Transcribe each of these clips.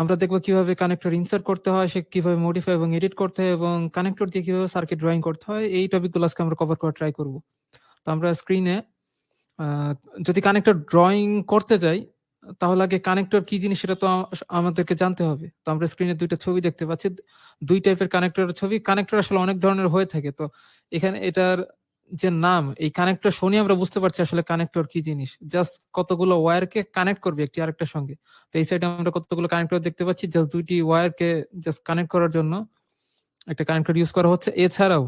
আমরা দেখবো কিভাবে কানেক্টর ইনসার্ট করতে হয়, সে কিভাবে মডিফাই এবং এডিট করতে হয়, এবং কানেক্টর দিয়ে কিভাবে সার্কিট ড্রয়িং করতে হয়। এই টপিকগুলো আজকে আমরা কভার করার ট্রাই করব। তো আমরা স্ক্রিনে যদি কানেক্টর ড্রয়িং করতে যাই, তাহলে আগে কানেক্টর কি জিনিস সেটা তো আমাদেরকে জানতে হবে। তো আমরা স্ক্রিনে দুইটা ছবি দেখতে পাচ্ছি, দুই টাইপের কানেক্টরের ছবি। কানেক্টর আসলে অনেক ধরনের হয়ে থাকে। তো এখানে এটার যে নাম, এই কানেক্টর শুনে আমরা বুঝতে পারছি আসলে কানেক্টর কি জিনিস। জাস্ট কতগুলো ওয়্যারকে কানেক্ট করবে একটি আরেকটার সঙ্গে। তো এই সাইডে আমরা কতগুলো কানেক্টর দেখতে পাচ্ছি, জাস্ট দুইটি ওয়্যারকে জাস্ট কানেক্ট করার জন্য একটা কানেক্টর ইউজ করা হচ্ছে। এছাড়াও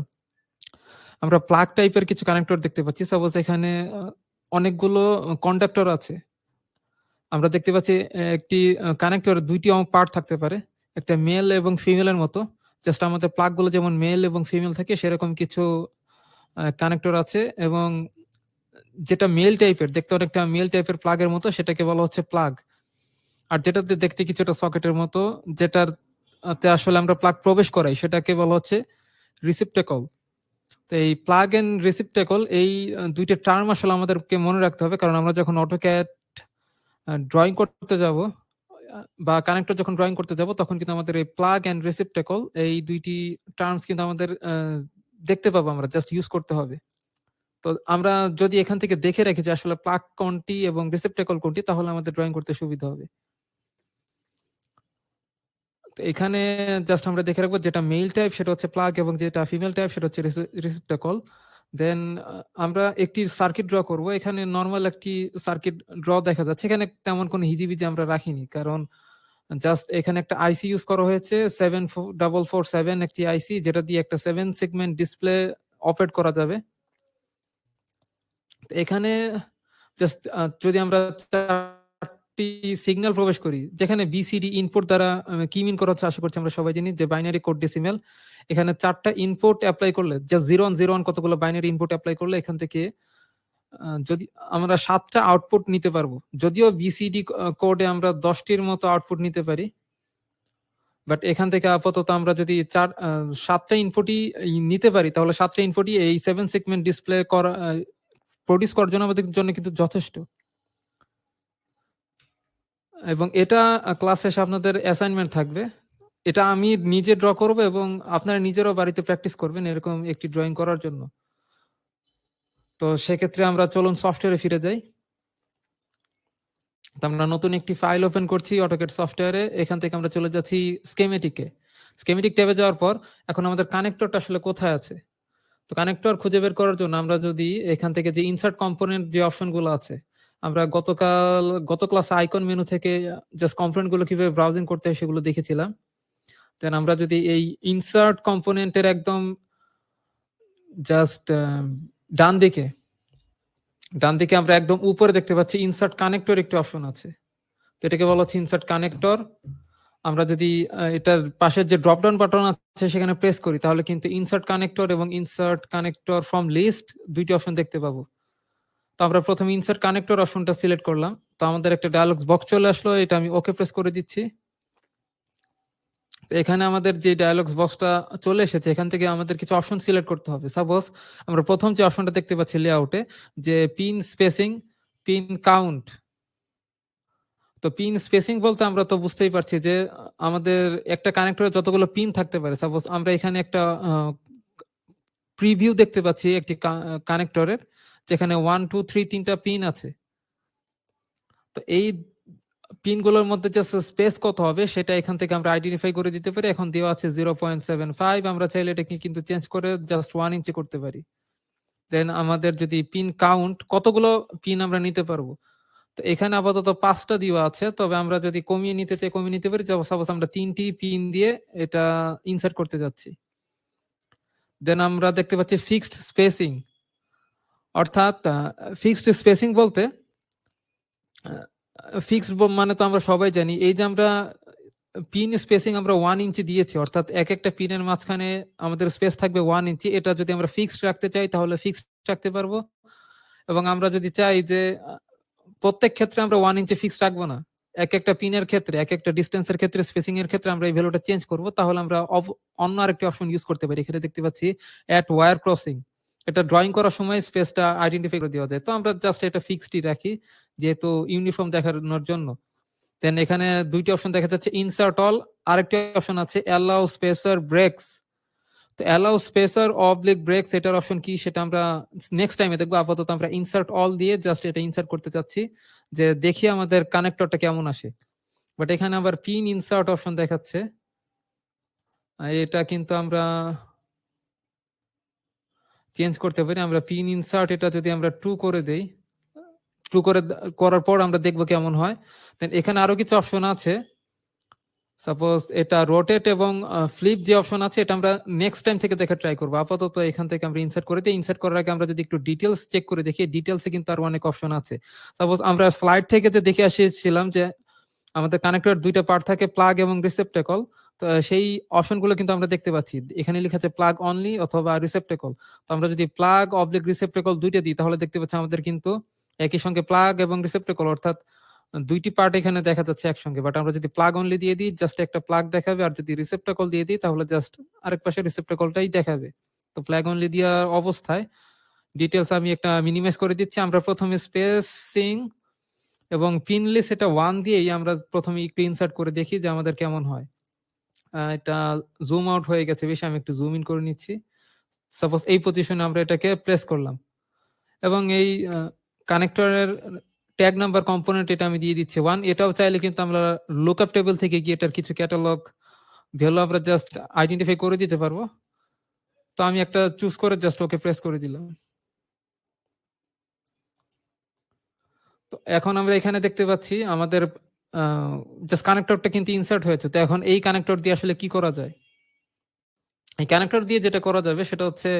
আমরা প্লাগ টাইপের কিছু কানেক্টর দেখতে পাচ্ছি। সাপোজ এখানে অনেকগুলো কন্ডাক্টর আছে। আমরা দেখতে পাচ্ছি একটি কানেক্টর দুইটি পার্ট থাকতে পারে, একটা মেল এবং ফিমেলের মতো। জাস্ট আমাদের প্লাগ গুলো যেমন মেল এবং ফিমেল থাকে, সেরকম কিছু কানেক্টর আছে। এবং যেটা মেল টাইপের, দেখতে অনেকটা মেল টাইপের প্লাগের মতো, সেটাকে বলা হচ্ছে প্লাগ। আর যেটাতে দেখতে কিছুটা সকেটের মতো, যেটার আসলে আমরা প্লাগ প্রবেশ করাই, সেটাকে বলা হচ্ছে রিসিপ্টেকল। তো এই প্লাগ এন্ড রিসিপ্টেকল, এই দুইটা টার্ম আসলে আমাদেরকে মনে রাখতে হবে, কারণ আমরা যখন অটোক্যাড ড্রয়িং করতে যাব বা কানেক্টর যখন ড্রয়িং করতে যাব, তখন কিন্তু আমাদের এই প্লাগ এন্ড রিসিপ্টেকল, এই দুইটি টার্মস কিন্তু আমাদের দেখতে পাবো, আমরা জাস্ট ইউজ করতে হবে। তো আমরা যদি এখান থেকে দেখে রাখি যে আসলে প্লাগ কোনটি এবং রিসিপ্টেকল কোনটি, তাহলে আমাদের ড্রয়িং করতে সুবিধা হবে। তো এখানে জাস্ট আমরা দেখে রাখবো যেটা মেল টাইপ সেটা হচ্ছে প্লাগ, এবং যেটা ফিমেল টাইপ সেটা হচ্ছে রিসিপ্টেকল। দেন আমরা একটি সার্কিট ড্র করব। এখানে নর্মাল একটি সার্কিট ড্র দেখা যাচ্ছে। এখানে তেমন কোনো হিজিবিজি আমরা রাখিনি, কারণ জাস্ট এখানে একটা আইসি ইউজ করা হয়েছে 7447 একটি আইসি, যেটা দিয়ে একটা 7 সেগমেন্ট ডিসপ্লে অপারেট করা যাবে। এখানে জাস্ট যদি আমরা চারটি সিগন্যাল প্রবেশ করি, যেখানে বিসিডি ইনপুট দ্বারা কি মিন করা হচ্ছে, আশা করছি আমরা সবাই জানি যে বাইনারি কোড ডেসিমেল। এখানে চারটা ইনপুট অ্যাপ্লাই করলে, জাস্ট 0 1 0 1 কতগুলো বাইনারি ইনপুট অ্যাপ্লাই করলে এখান থেকে যদি আমরা 7টা আউটপুট নিতে পারবো। যদিও বিসিডি কোডে আমরা 10টির মতো আউটপুট নিতে পারি, বাট এখান থেকে আপাতত আমরা যদি 7টা ইনপুটই নিতে পারি, তাহলে 7টা ইনপুটই এই 7 সেগমেন্ট ডিসপ্লে করা প্রডিউস করার জন্য আমাদের জন্য কিন্তু যথেষ্ট। এবং এটা ক্লাস শেষে আপনাদের অ্যাসাইনমেন্ট থাকবে। এটা আমি নিজে ড্র করব, এবং আপনারা নিজেরাও বাড়িতে প্র্যাকটিস করবেন এরকম একটি ড্রয়িং করার জন্য। তো সেক্ষেত্রে আমরা চলুন সফটওয়্যারে ফিরে যাই। তো আমরা নতুন একটি ফাইল ওপেন করছি অটোক্যাড সফটওয়্যারে। এখান থেকে আমরা চলে যাচ্ছি স্কেমেটিকে। স্কেমেটিক ট্যাবে যাওয়ার পর এখন আমাদের কানেক্টরটা আসলে কোথায় আছে। তো কানেক্টর খুঁজে বের করার জন্য আমরা যদি এখান থেকে যে ইনসার্ট কম্পোনেন্ট যে অপশনগুলো আছে, আমরা গত ক্লাসে আইকন মেনু থেকে জাস্ট কম্পোনেন্ট গুলো কিভাবে ব্রাউজিং করতে হয় সেগুলো দেখেছিলাম। দেন আমরা যদি এই ইনসার্ট কম্পোনেন্টের একদম জাস্ট ডান দিকে আমরা একদম উপরে দেখতে পাচ্ছি ইনসার্ট কানেক্টর একটি অপশন আছে। তো এটাকে বলা হচ্ছে ইনসার্ট কানেক্টর। আমরা যদি এটার পাশের যে ড্রপ ডাউন বাটন আছে সেখানে প্রেস করি, তাহলে কিন্তু ইনসার্ট কানেক্টর এবং ইনসার্ট কানেক্টর ফ্রম লিস্ট দুইটি অপশন দেখতে পাবো। তো আমরা প্রথমে ইনসার্ট কানেক্টর অপশনটা সিলেক্ট করলাম। তো আমাদের একটা ডায়ালগস বক্স চলে আসলো, এটা আমি ওকে প্রেস করে দিচ্ছি। এখানে আমাদের যে ডায়ালগস বক্সটা চলে এসেছে, এখান থেকে আমাদের কিছু অপশন সিলেক্ট করতে হবে। সাপোজ আমরা প্রথম যে অপশনটা দেখতে পাচ্ছি লেআউটে, যে পিন স্পেসিং, পিন কাউন্ট। তো পিন স্পেসিং বলতে আমরা তো বুঝতেই পারছি যে আমাদের একটা কানেক্টরে যতগুলো পিন থাকতে পারে। সাপোজ আমরা এখানে একটা প্রিভিউ দেখতে পাচ্ছি একটি কানেক্টরের, যেখানে 1 2 3 তিনটা পিন আছে। তো এই পিনগুলোর মধ্যে যে স্পেস কত হবে সেটা এখান থেকে আমরা আইডেন্টিফাই করে দিতে পারি। এখন দেওয়া আছে 0.75, আমরা চাইলে এটাকে কিন্তু চেঞ্জ করে জাস্ট 1 ইঞ্চি করতে পারি। দেন আমাদের যদি পিন কাউন্ট, কতগুলো পিন আমরা নিতে পারবো, তো এখানে আপাতত 5টা দেওয়া আছে, তবে আমরা যদি কমিয়ে নিতে চাই কমিয়ে নিতে পারি। সাপোজ আমরা 3টি পিন দিয়ে এটা ইনসার্ট করতে যাচ্ছি। দেন আমরা দেখতে পাচ্ছি ফিক্সড স্পেসিং, অর্থাৎ ফিক্সড স্পেসিং বলতে ফিক্সড মানে তো আমরা সবাই জানি, এই যে আমরা পিন স্পেসিং আমরা 1 ইঞ্চি দিয়েছি, অর্থাৎ এক একটা পিনের মাঝখানে আমাদের স্পেস থাকবে 1 ইঞ্চি। এটা যদি আমরা ফিক্সড রাখতে চাই তাহলে ফিক্সড রাখতে পারবো, এবং আমরা যদি চাই যে প্রত্যেক ক্ষেত্রে আমরা 1 ইঞ্চি ফিক্সড রাখবো না, এক একটা পিনের ক্ষেত্রে, এক একটা ডিস্টেন্সের ক্ষেত্রে, স্পেসিং এর ক্ষেত্রে আমরা এই ভ্যালুটা চেঞ্জ করবো, তাহলে আমরা অন্য আরেকটি অপশন ইউজ করতে পারি। এখানে দেখতে পাচ্ছি অ্যাট ওয়্যার ক্রসিং, এটা ড্রয়িং করার সময় স্পেসটা আইডেন্টিফাই করে দেওয়া যায়। তো আমরা জাস্ট এটা ফিক্সডই রাখি, যেহেতু ইউনিফর্ম দেখানোর জন্য। দেন এখানে দুইটি অপশন দেখা যাচ্ছে, ইনসার্ট অল, আরেকটি অপশন আছে অ্যালাউ স্পেসার ব্রেকস। তো অ্যালাউ স্পেসার অবলিক ব্রেকস এটার অপশন কি সেটা আমরা নেক্সট টাইমে দেখবো। আপাতত আমরা ইনসার্ট অল দিয়ে জাস্ট এটা ইনসার্ট করতে চাচ্ছি, যে দেখি আমাদের কানেক্টরটা কেমন আসে। বাট এখানে আবার পিন ইনসার্ট অপশন দেখাচ্ছে, এটা কিন্তু আমরা চেঞ্জ করতে পারি। আমরা পিন ইনসার্ট এটা যদি আমরা ট্রু করে দেই, ট্রু করার পর আমরা দেখবো কেমন হয়। দেন এখানে আরো কিছু অপশন আছে, সাপোজ এটা রোটেট এবং ফ্লিপ যে অপশন আছে এটা আমরা নেক্সট টাইম থেকে দেখা ট্রাই করবো। আপাতত এখান থেকে আমরা ইনসার্ট করে দিই। ইনসার্ট করার আগে আমরা যদি একটু ডিটেলস চেক করে দেখি, ডিটেলসে কিন্তু আরো অনেক অপশন আছে। সাপোজ আমরা স্লাইড থেকে যে দেখে আসছিলাম যে আমাদের কানেক্টর দুইটা পার্ট থাকে, প্লাগ এবং রিসেপ্টেকল। তো সেই অপশনগুলো কিন্তু আমরা দেখতে পাচ্ছি, এখানে লেখা আছে প্লাগ অনলি অথবা রিসেপ্টেকল। তো আমরা যদি প্লাগ অবলিক রিসেপ্টেকল দুইটা দিই তাহলে দেখতে পাচ্ছি আমাদের কিন্তু একই সঙ্গে প্লাগ এবং রিসেপ্টেকল অর্থাৎ দুইটি পার্ট এখানে দেখা যাচ্ছে একসঙ্গে। বাট আমরা যদি প্লাগ অনলি দিয়ে দিই জাস্ট একটা প্লাগ দেখাবে, আর যদি রিসেপ্টেকল দিয়ে দিই তাহলে জাস্ট আরেক পাশে রিসেপ্টেকলটাই দেখাবে। তো প্লাগ অনলি দেওয়ার অবস্থায় ডিটেলস আমি একটা মিনিমাইজ করে দিচ্ছি। আমরা প্রথমে স্পেসিং এবং পিনলি সেটা 1 দিয়েই আমরা প্রথমে একটু ইনসার্ট করে দেখি যে আমাদের কেমন হয়। এটা জুম আউট হয়ে গেছে বেশি, আমি একটু জুম ইন করে নিচ্ছি। সাপোজ এই পজিশনে আমরা এটাকে প্লেস করলাম এবং এই কানেক্টরের ট্যাগ নাম্বার কম্পোনেন্ট এটা আমি দিয়ে দিচ্ছি 1। এটাও চাইলে কিন্তু আমরা লুকআপ টেবিল থেকে গিয়ে এটার কিছু ক্যাটালগ ভ্যালু আমরা জাস্ট আইডেন্টিফাই করে দিতে পারবো। তো আমি একটা চুজ করে জাস্ট ওকে প্রেস করে দিলাম। তো এখন আমরা এখানে দেখতে পাচ্ছি আমাদের জাস্ট কানেক্টরটা কিন্তু ইনসার্ট হয়েছে। তো এখন এই কানেক্টর দিয়ে আসলে কি করা যায়? এই কানেক্টর দিয়ে যেটা করা যাবে সেটা হচ্ছে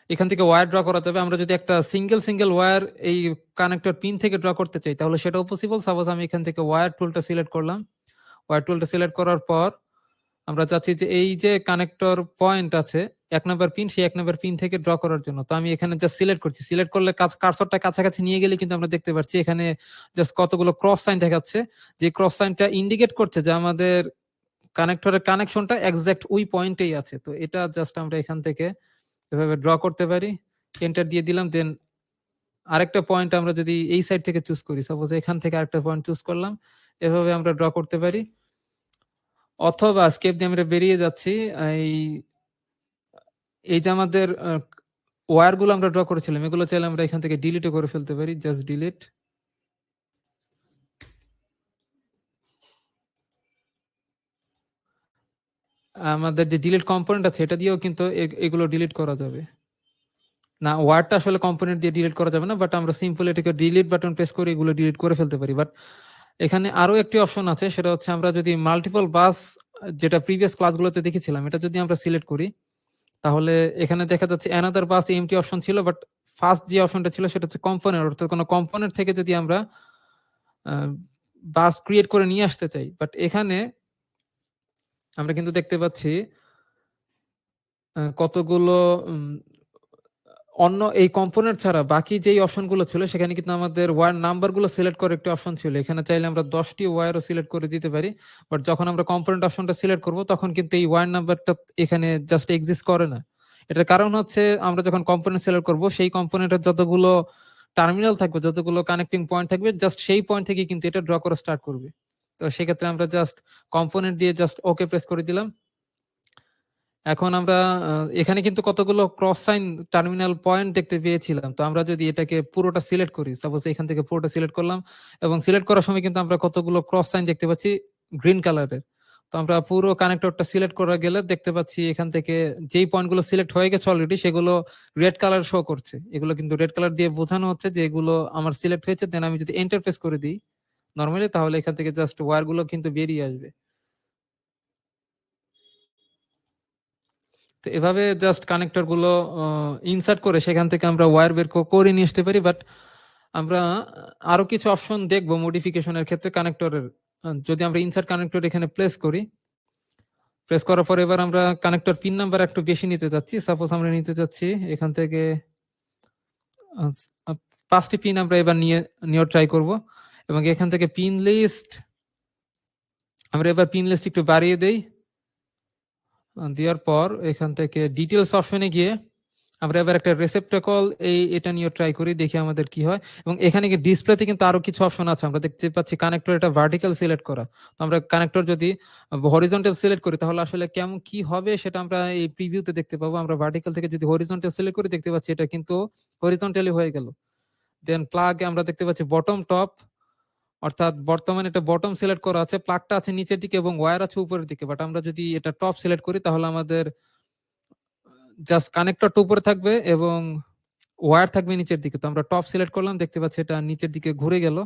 এখান থেকে ওয়্যার ড্র করা যাবে। আমরা যদি একটা সিঙ্গেল ওয়্যার এই কানেক্টর পিন থেকে ড্র করতে চাই তাহলে সেটাও পসিবল। সাপোজ আমি এখান থেকে ওয়্যার টুলটা সিলেক্ট করলাম। ওয়্যার টুলটা সিলেক্ট করার পর আমরা চাচ্ছি যে এই যে কানেক্টর পয়েন্ট আছে 1 নাম্বার পিন, সেই 1 নাম্বার পিন থেকে ড্র করার জন্য। তো আমি এখানে জাস্ট সিলেক্ট করছি। সিলেক্ট করলে কার্সরটা কাছাকাছি নিয়ে গেলে কিন্তু আমরা দেখতে পাচ্ছি এখানে জাস্ট কতগুলো ক্রস সাইন দেখাচ্ছে, যে ক্রস সাইনটা ইন্ডিকেট করছে যে আমাদের কানেক্টরের কানেকশনটা এক্সাক্ট ওই পয়েন্টেই আছে। তো এটা জাস্ট আমরা এখান থেকে এভাবে ড্র করতে পারি। এন্টার দিয়ে দিলাম। দেন আরেকটা পয়েন্ট আমরা যদি এই সাইড থেকে চুজ করি, সাপোজ এখান থেকে আরেকটা পয়েন্ট চুজ করলাম, এভাবে আমরা ড্র করতে পারি। অথবা স্কেপ দিয়ে আমরা বেরিয়ে যাচ্ছি, এই এই যে আমাদের ওয়্যার গুলো আমরা ড্র করেছিলাম এগুলো চাইলে আমরা এখান থেকে ডিলিটও করে ফেলতে পারি, জাস্ট ডিলিট। আমাদের যে ডিলিট কম্পোনেন্ট আছে এটা দিয়েও কিন্তু এগুলো ডিলিট করা যাবে না। ওয়ার্ডটা আসলে কম্পোনেন্ট দিয়ে ডিলিট করা যাবে না, বাট আমরা সিম্পল এটাকে ডিলিট বাটন প্রেস করে এগুলো ডিলিট করে ফেলতে পারি। বাট এখানে আরো একটি অপশন আছে, সেটা হচ্ছে আমরা যদি মাল্টিপল বাস, যেটা প্রিভিয়াস ক্লাসগুলোতে দেখেছিলাম, এটা যদি আমরা সিলেক্ট করি তাহলে এখানে দেখা যাচ্ছে অ্যানাদার বাস এমটি অপশন ছিল। বাট ফার্স্ট যে অপশনটা ছিল সেটা হচ্ছে কম্পোনেন্ট, অর্থাৎ কোনো কম্পোনেন্ট থেকে যদি আমরা বাস ক্রিয়েট করে নিয়ে আসতে চাই। বাট এখানে আমরা কিন্তু দেখতে পাচ্ছি কতগুলো অন্য এই কম্পোনেন্ট ছাড়া বাকি যেই অপশনগুলো ছিল সেখানে কিন্তু আমাদের ওয়্যার নাম্বারগুলো সিলেক্ট করে একটি অপশন ছিল। এখানে চাইলে আমরা 10টি ওয়্যারও সিলেক্ট করে দিতে পারি। বাট যখন আমরা কম্পোনেন্ট অপশনটা সিলেক্ট করব তখন কিন্তু এই ওয়্যার নাম্বারটা এখানে জাস্ট এক্সিস্ট করে না। এটার কারণ হচ্ছে আমরা যখন কম্পোনেন্ট সিলেক্ট করব সেই কম্পোনেন্টের যতগুলো টার্মিনাল থাকবে, যতগুলো কানেক্টিং পয়েন্ট থাকবে, জাস্ট সেই পয়েন্ট থেকে কিন্তু এটা ড্র করা স্টার্ট করবে। তো সেক্ষেত্রে আমরা জাস্ট কম্পোনেন্ট দিয়ে জাস্ট ওকে প্রেস করে দিলাম। এখন আমরা এখানে কিন্তু কতগুলো ক্রস সাইন টার্মিনাল পয়েন্ট দেখতে পেয়েছিলাম। তো আমরা যদি এটাকে পুরোটা সিলেক্ট করি, সাপোজ এখান থেকে পুরোটা সিলেক্ট করলাম, এবং সিলেক্ট করার সময় কিন্তু আমরা কতগুলো ক্রস সাইন দেখতে পাচ্ছি গ্রিন কালারের। তো আমরা পুরো কানেক্টরটা সিলেক্ট করা গেলে দেখতে পাচ্ছি এখান থেকে যেই পয়েন্টগুলো সিলেক্ট হয়ে গেছে অলরেডি সেগুলো রেড কালার শো করছে। এগুলো কিন্তু রেড কালার দিয়ে বোঝানো হচ্ছে যে এগুলো আমার সিলেক্ট হয়েছে। দেন আমি যদি এন্টার প্রেস করে দিই নরমালি, তাহলে এখান থেকে জাস্ট ওয়্যার গুলো কিন্তু বেরিয়ে আসবে। তো এভাবে জাস্ট কানেক্টর গুলো ইনসার্ট করে সেখান থেকে আমরা ওয়্যার বের করে নিয়ে আসতে পারি। বাট আমরা আরো কিছু অপশন দেখবো মডিফিকেশনের ক্ষেত্রে কানেক্টরের। যদি আমরা ইনসার্ট কানেক্টর এখানে প্লেস করি, প্রেস করার পর এবার আমরা কানেক্টর পিন নাম্বার একটু বেশি নিতে চাচ্ছি। সাপোজ আমরা নিতে চাচ্ছি এখান থেকে 5টি পিন আমরা এবার নিয়ে ট্রাই করব। এবং এখান থেকে পিন লিস্ট আমরা এবার পিন লিস্ট একটু বাড়িয়ে দেই। দেওয়ার পর এখান থেকে ডিটেলস অপশনে গিয়ে আমরা এবার একটা রেসেপ্টাকল এটা নিয়ে ট্রাই করি, দেখি আমাদের কি হয়। এবং এখানে কি ডিসপ্লেতে কিন্তু আরো কিছু অপশন আছে, আমরা দেখতে পাচ্ছি কানেক্টর এটা ভার্টিক্যাল সিলেক্ট করা। তো আমরা কানেক্টর যদি হরিজন্টাল সিলেক্ট করি তাহলে আসলে কেমন কি হবে সেটা আমরা এই প্রিভিউতে দেখতে পাবো। আমরা ভার্টিক্যাল থেকে যদি হরিজন্টাল সিলেক্ট করি দেখতে পাচ্ছি এটা কিন্তু হরিজন্টালি হয়ে গেল। দেন প্লাগ আমরা দেখতে পাচ্ছি বটম টপ, অর্থাৎ বর্তমানে এটা বটম সিলেক্ট করা আছে, প্লাগটা আছে নিচের দিকে এবং ওয়্যার আছে উপরের দিকে। বাট আমরা যদি এটা টপ সিলেক্ট করি তাহলে আমাদের জাস্ট কানেক্টরটা উপরে থাকবে এবং ওয়্যার থাকবে নিচের দিকে। তো আমরা টপ সিলেক্ট করলাম, দেখতে পাচ্ছি এটা নিচের দিকে ঘুরে গেল।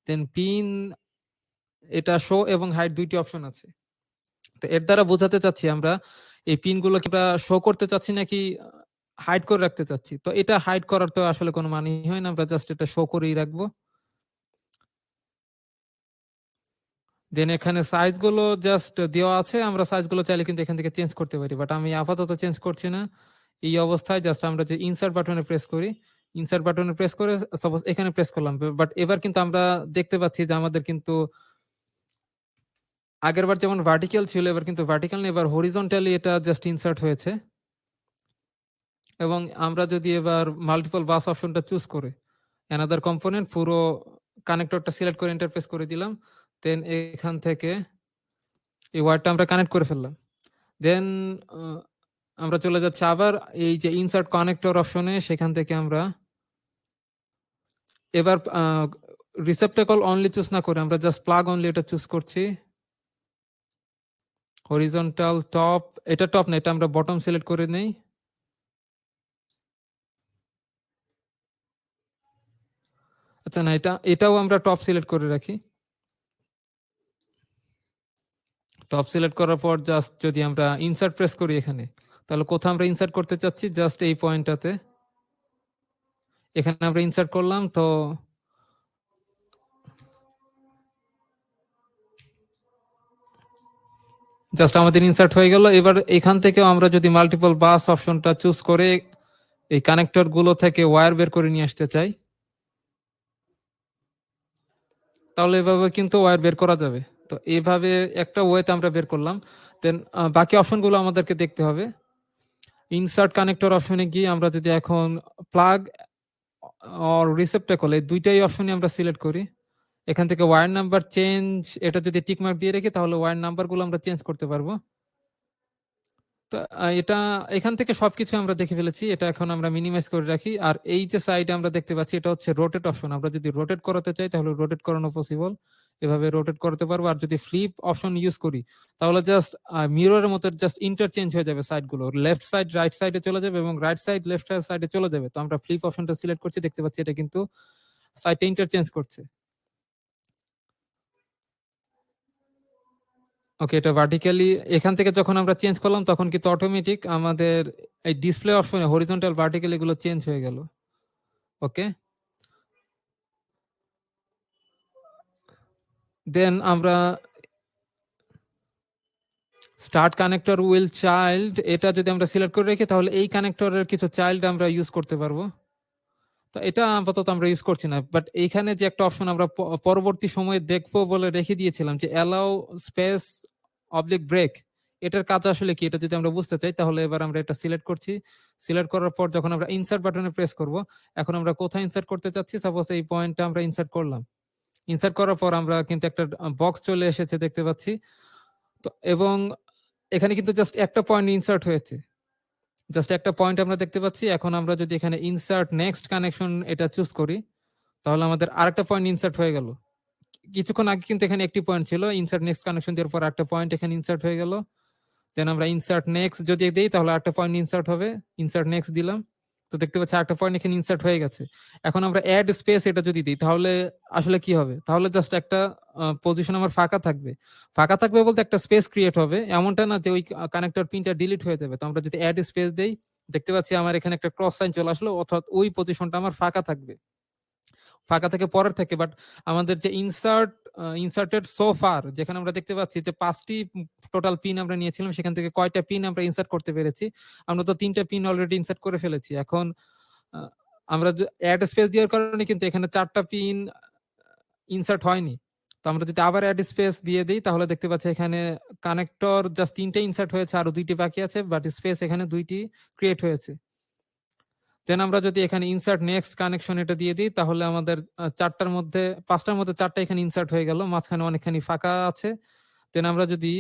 দেন পিন, এটা শো এবং হাইড দুইটি অপশন আছে। তো এর দ্বারা বোঝাতে চাচ্ছি আমরা এই পিনগুলো আমরা শো করতে চাচ্ছি নাকি হাইড করে রাখতে চাচ্ছি। তো এটা হাইড করার তো আসলে কোনো মানেই হয় না, আমরা জাস্ট এটা শো করেই রাখবো। দেন এখানে সাইজ গুলো জাস্ট দেওয়া আছে, আমরা সাইজ গুলো চাইলে কিন্তু এখান থেকে চেঞ্জ করতে পারি, বাট আমি আপাতত চেঞ্জ করছি না। এই অবস্থায় জাস্ট আমরা যে ইনসার্ট বাটনে প্রেস করি, ইনসার্ট বাটনে প্রেস করে সাপোজ এখানে প্রেস করলাম, বাট এবার কিন্তু আমরা দেখতে পাচ্ছি যে আমাদের কিন্তু আগের বার যেমন ভার্টিক্যাল ছিল এবার কিন্তু ভার্টিক্যাল নেই, এবার হরিজন্টালি এটা জাস্ট ইনসার্ট হয়েছে। এবং আমরা যদি এবার মাল্টিপল বাস অপশনটা চুজ করে অ্যানাদার কম্পোনেন্ট পুরো কানেক্টরটা সিলেক্ট করে ইন্টারফেস করে দিলাম, দেন এখান থেকে এই ওয়্যারটা আমরা কানেক্ট করে ফেললাম। দেন আমরা চলে যাচ্ছি আবার এই যে ইনসার্ট কানেক্টর অপশনে, সেখান থেকে আমরা এবার রিসেপ্টাকল অনলি চুজ না করে আমরা জাস্ট প্লাগ অনলি এটা চুজ করছি। হরিজন্টাল টপ, এটা টপ না, এটা আমরা বটম সিলেক্ট করে নেই। আচ্ছা না, এটাও আমরা টপ সিলেক্ট করে রাখি। টপ সিলেক্ট করার পর জাস্ট যদি আমরা ইনসার্ট প্রেস করি এখানে, তাহলে কোথাও আমরা ইনসার্ট করতে চাচ্ছি জাস্ট এই পয়েন্টটাতে, এখানে আমরা ইনসার্ট করলাম। তো জাস্ট আমাদের ইনসার্ট হয়ে গেল। এবার এখান থেকেও আমরা যদি মাল্টিপল বাস অপশনটা চুজ করে এই কানেক্টর গুলো থেকে ওয়্যার বের করে নিয়ে আসতে চাই, তাহলে এভাবে কিন্তু ওয়্যার বের করা যাবে। তো এইভাবে একটা ওয়েতে আমরা বের করলাম। দেন বাকি অপশনগুলো আমাদেরকে দেখতে হবে। ইনসার্ট কানেক্টর অপশনে গিয়ে আমরা যদি এখন প্লাগ অর রিসেপ্টাকল এই দুইটাই অপশনই আমরা সিলেক্ট করি, এখান থেকে ওয়্যার নাম্বার চেঞ্জ এটা যদি টিক মার্ক দিয়ে রেখে তাহলে ওয়্যার নাম্বারগুলো আমরা চেঞ্জ করতে পারবো। তো এটা এখান থেকে সবকিছু আমরা দেখে ফেলেছি, এটা এখন আমরা মিনিমাইজ করে রাখি। আর এই যে সাইডে আমরা দেখতে পাচ্ছি এটা হচ্ছে রোটেট অপশন, আমরা যদি রোটেট করাতে চাই তাহলে রোটেট করানো পসিবল, এভাবে রোটেট করতে পারবো। আর যদি ফ্লিপ অপশন ইউজ করি তাহলে জাস্ট মিররের মতো জাস্ট ইন্টারচেঞ্জ হয়ে যাবে, সাইডগুলো লেফট সাইড রাইট সাইডে চলে যাবে এবং রাইট সাইড লেফট সাইডে চলে যাবে। তো আমরা ফ্লিপ অপশনটা সিলেক্ট করছি, দেখতে পাচ্ছি এটা কিন্তু সাইডটা ইন্টারচেঞ্জ করছে। ওকে, এটা ভার্টিক্যালি এখান থেকে যখন আমরা চেঞ্জ করলাম তখন কিন্তু অটোমেটিক আমাদের এই ডিসপ্লে অপশনে হরিজন্টাল ভার্টিক্যাল এগুলো চেঞ্জ হয়ে গেল। ওকে, দেন আমরা স্টার্ট কানেক্টর উইল চাইল্ড এটা যদি আমরা সিলেক্ট করে রাখি তাহলে এই কানেক্টরের কিছু চাইল্ড আমরা ইউজ করতে পারবো। তো এটা আপাতত আমরা ইউজ করছি না, বাট এইখানে যে একটা অপশন আমরা পরবর্তী সময়ে দেখবো বলে রেখে দিয়েছিলাম যে অ্যালাউ স্পেস অবলিক ব্রেক, এটার কাজ আসলে কি এটা যদি আমরা বুঝতে চাই তাহলে এবার আমরা এটা সিলেক্ট করছি। সিলেক্ট করার পর যখন আমরা ইনসার্ট বাটনে প্রেস করব, এখন আমরা কোথায় ইনসার্ট করতে চাচ্ছি, সাপোজ এই পয়েন্টটা আমরা ইনসার্ট করলাম। ইনসার্ট করার পর আমরা কিন্তু একটা বক্স চলে এসেছে দেখতে পাচ্ছি। তো এবং এখানে কিন্তু জাস্ট একটা পয়েন্ট ইনসার্ট হয়েছে, জাস্ট একটা পয়েন্ট আমরা দেখতে পাচ্ছি। এখন আমরা যদি এখানে ইনসার্ট নেক্সট কানেকশন এটা চুজ করি তাহলে আমাদের আরেকটা পয়েন্ট ইনসার্ট হয়ে গেল। কিছুক্ষণ আগে কিন্তু এখানে একটি পয়েন্ট ছিল, ইনসার্ট নেক্সট কানেকশন দেওয়ার পর একটা পয়েন্ট এখানে ইনসার্ট হয়ে গেল। দেন আমরা ইনসার্ট নেক্সট যদি দেই তাহলে একটা পয়েন্ট ইনসার্ট হবে, ইনসার্ট নেক্সট দিলাম, তো দেখতে পাচ্ছি একটা পয়েন্ট এখানে ইনসার্ট হয়ে গেছে। এখন আমরা অ্যাড স্পেস এটা যদি দিই তাহলে আসলে কি হবে, তাহলে জাস্ট একটা পজিশন আমার ফাঁকা থাকবে। ফাঁকা থাকবে বলতে একটা স্পেস ক্রিয়েট হবে, এমনটা না যে ওই কানেক্টর পিনটা ডিলিট হয়ে যাবে। তো আমরা যদি অ্যাড স্পেস দেই দেখতে পাচ্ছি আমার এখানে একটা ক্রস সাইন চলে আসলো, অর্থাৎ ওই পজিশনটা আমার ফাঁকা থাকবে, ফাঁকা থেকে পরের থেকে। বাট আমাদের যে ইনসার্টেড সো ফার, যেখানে আমরা দেখতে পাচ্ছি যে 5টি টোটাল পিন আমরা নিয়েছিলাম, সেখান থেকে কয়টা পিন আমরা ইনসার্ট করতে পেরেছি, আমরা তো 3টা পিন অলরেডি ইনসার্ট করে ফেলেছি। এখন আমরা অ্যাড স্পেস দেওয়ার কারণে কিন্তু এখানে 4টা পিন ইনসার্ট হয়নি। তো আমরা যদি আবার অ্যাড স্পেস দিয়ে দিই তাহলে দেখতে পাচ্ছি এখানে কানেক্টর জাস্ট 3টে ইনসার্ট হয়েছে, আরো 2টি বাকি আছে, বাট স্পেস এখানে 2টি ক্রিয়েট হয়েছে। দেন আমরা যদি এখানে ইনসার্ট নেক্সট কানেকশন এটা দিয়ে দিই, তাহলে আমাদের 4টার মধ্যে 5টার মধ্যে 4টা এখানে ইনসার্ট হয়ে গেল, মাঝখানে অনেকখানি ফাঁকা আছে। দেন আমরা যদি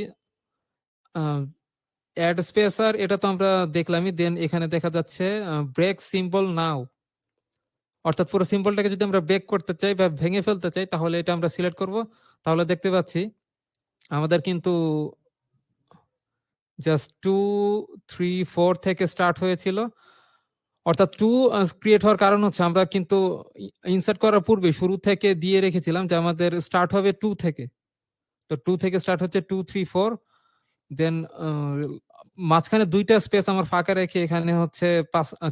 অ্যাড স্পেসার, এটা তো আমরা দেখলামই। দেন এখানে দেখা যাচ্ছে ব্রেক সিম্বল নাও, অর্থাৎ পুরো সিম্বলটাকে যদি আমরা ব্রেক করতে চাই বা ভেঙে ফেলতে চাই, তাহলে এটা আমরা সিলেক্ট করব। তাহলে দেখতে পাচ্ছি আমাদের কিন্তু জাস্ট 2, 3, 4 থেকে স্টার্ট হয়েছিল। অর্থাৎ 2 ক্রিয়েট হওয়ার কারণ হচ্ছে আমরা কিন্তু ইনসার্ট করার পূর্বে শুরু থেকে দিয়ে রেখেছিলাম যে আমাদের স্টার্ট হবে 2 থেকে। তো 2 থেকে স্টার্ট হচ্ছে 2, 3, 4। দেন মাঝখানে 2টা স্পেস আমার ফাঁকা রেখে এখানে হচ্ছে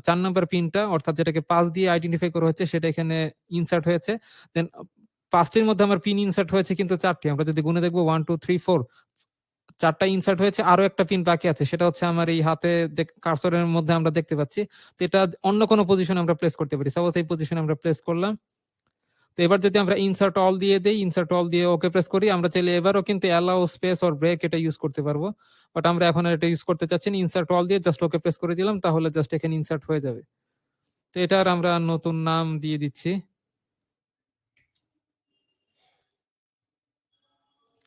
4 নাম্বার পিনটা, অর্থাৎ যেটাকে 5 দিয়ে আইডেন্টিফাই করা হচ্ছে, সেটা এখানে ইনসার্ট হয়েছে। দেন 5টির মধ্যে আমার পিন ইনসার্ট হয়েছে কিন্তু 4টি। আমরা যদি গুণে দেখবো 1, 2, 3, 4, 4টা ইনসার্ট হয়েছে, আরো একটা পিন বাকি আছে, সেটা হচ্ছে আমার এই হাতে কার্সরের মধ্যে আমরা দেখতে পাচ্ছি। তো এটা অন্য কোনো পজিশনে আমরা প্লেস করতে পারি। সাপোজ এই পজিশনে আমরা প্লেস করলাম। তো এবার যদি আমরা ইনসার্ট অল দিয়ে দেই, ইনসার্ট অল দিয়ে ওকে প্রেস করি, আমরা চাইলে এবারও কিন্তু অ্যালাউ স্পেস অর ব্রেক এটা ইউজ করতে পারবো, বাট আমরা এখন এটা ইউজ করতে চাচ্ছি না। ইনসার্ট অল দিয়ে জাস্ট ওকে প্রেস করে দিলাম, তাহলে জাস্ট এখানে ইনসার্ট হয়ে যাবে। তো এটার আমরা নতুন নাম দিয়ে দিচ্ছি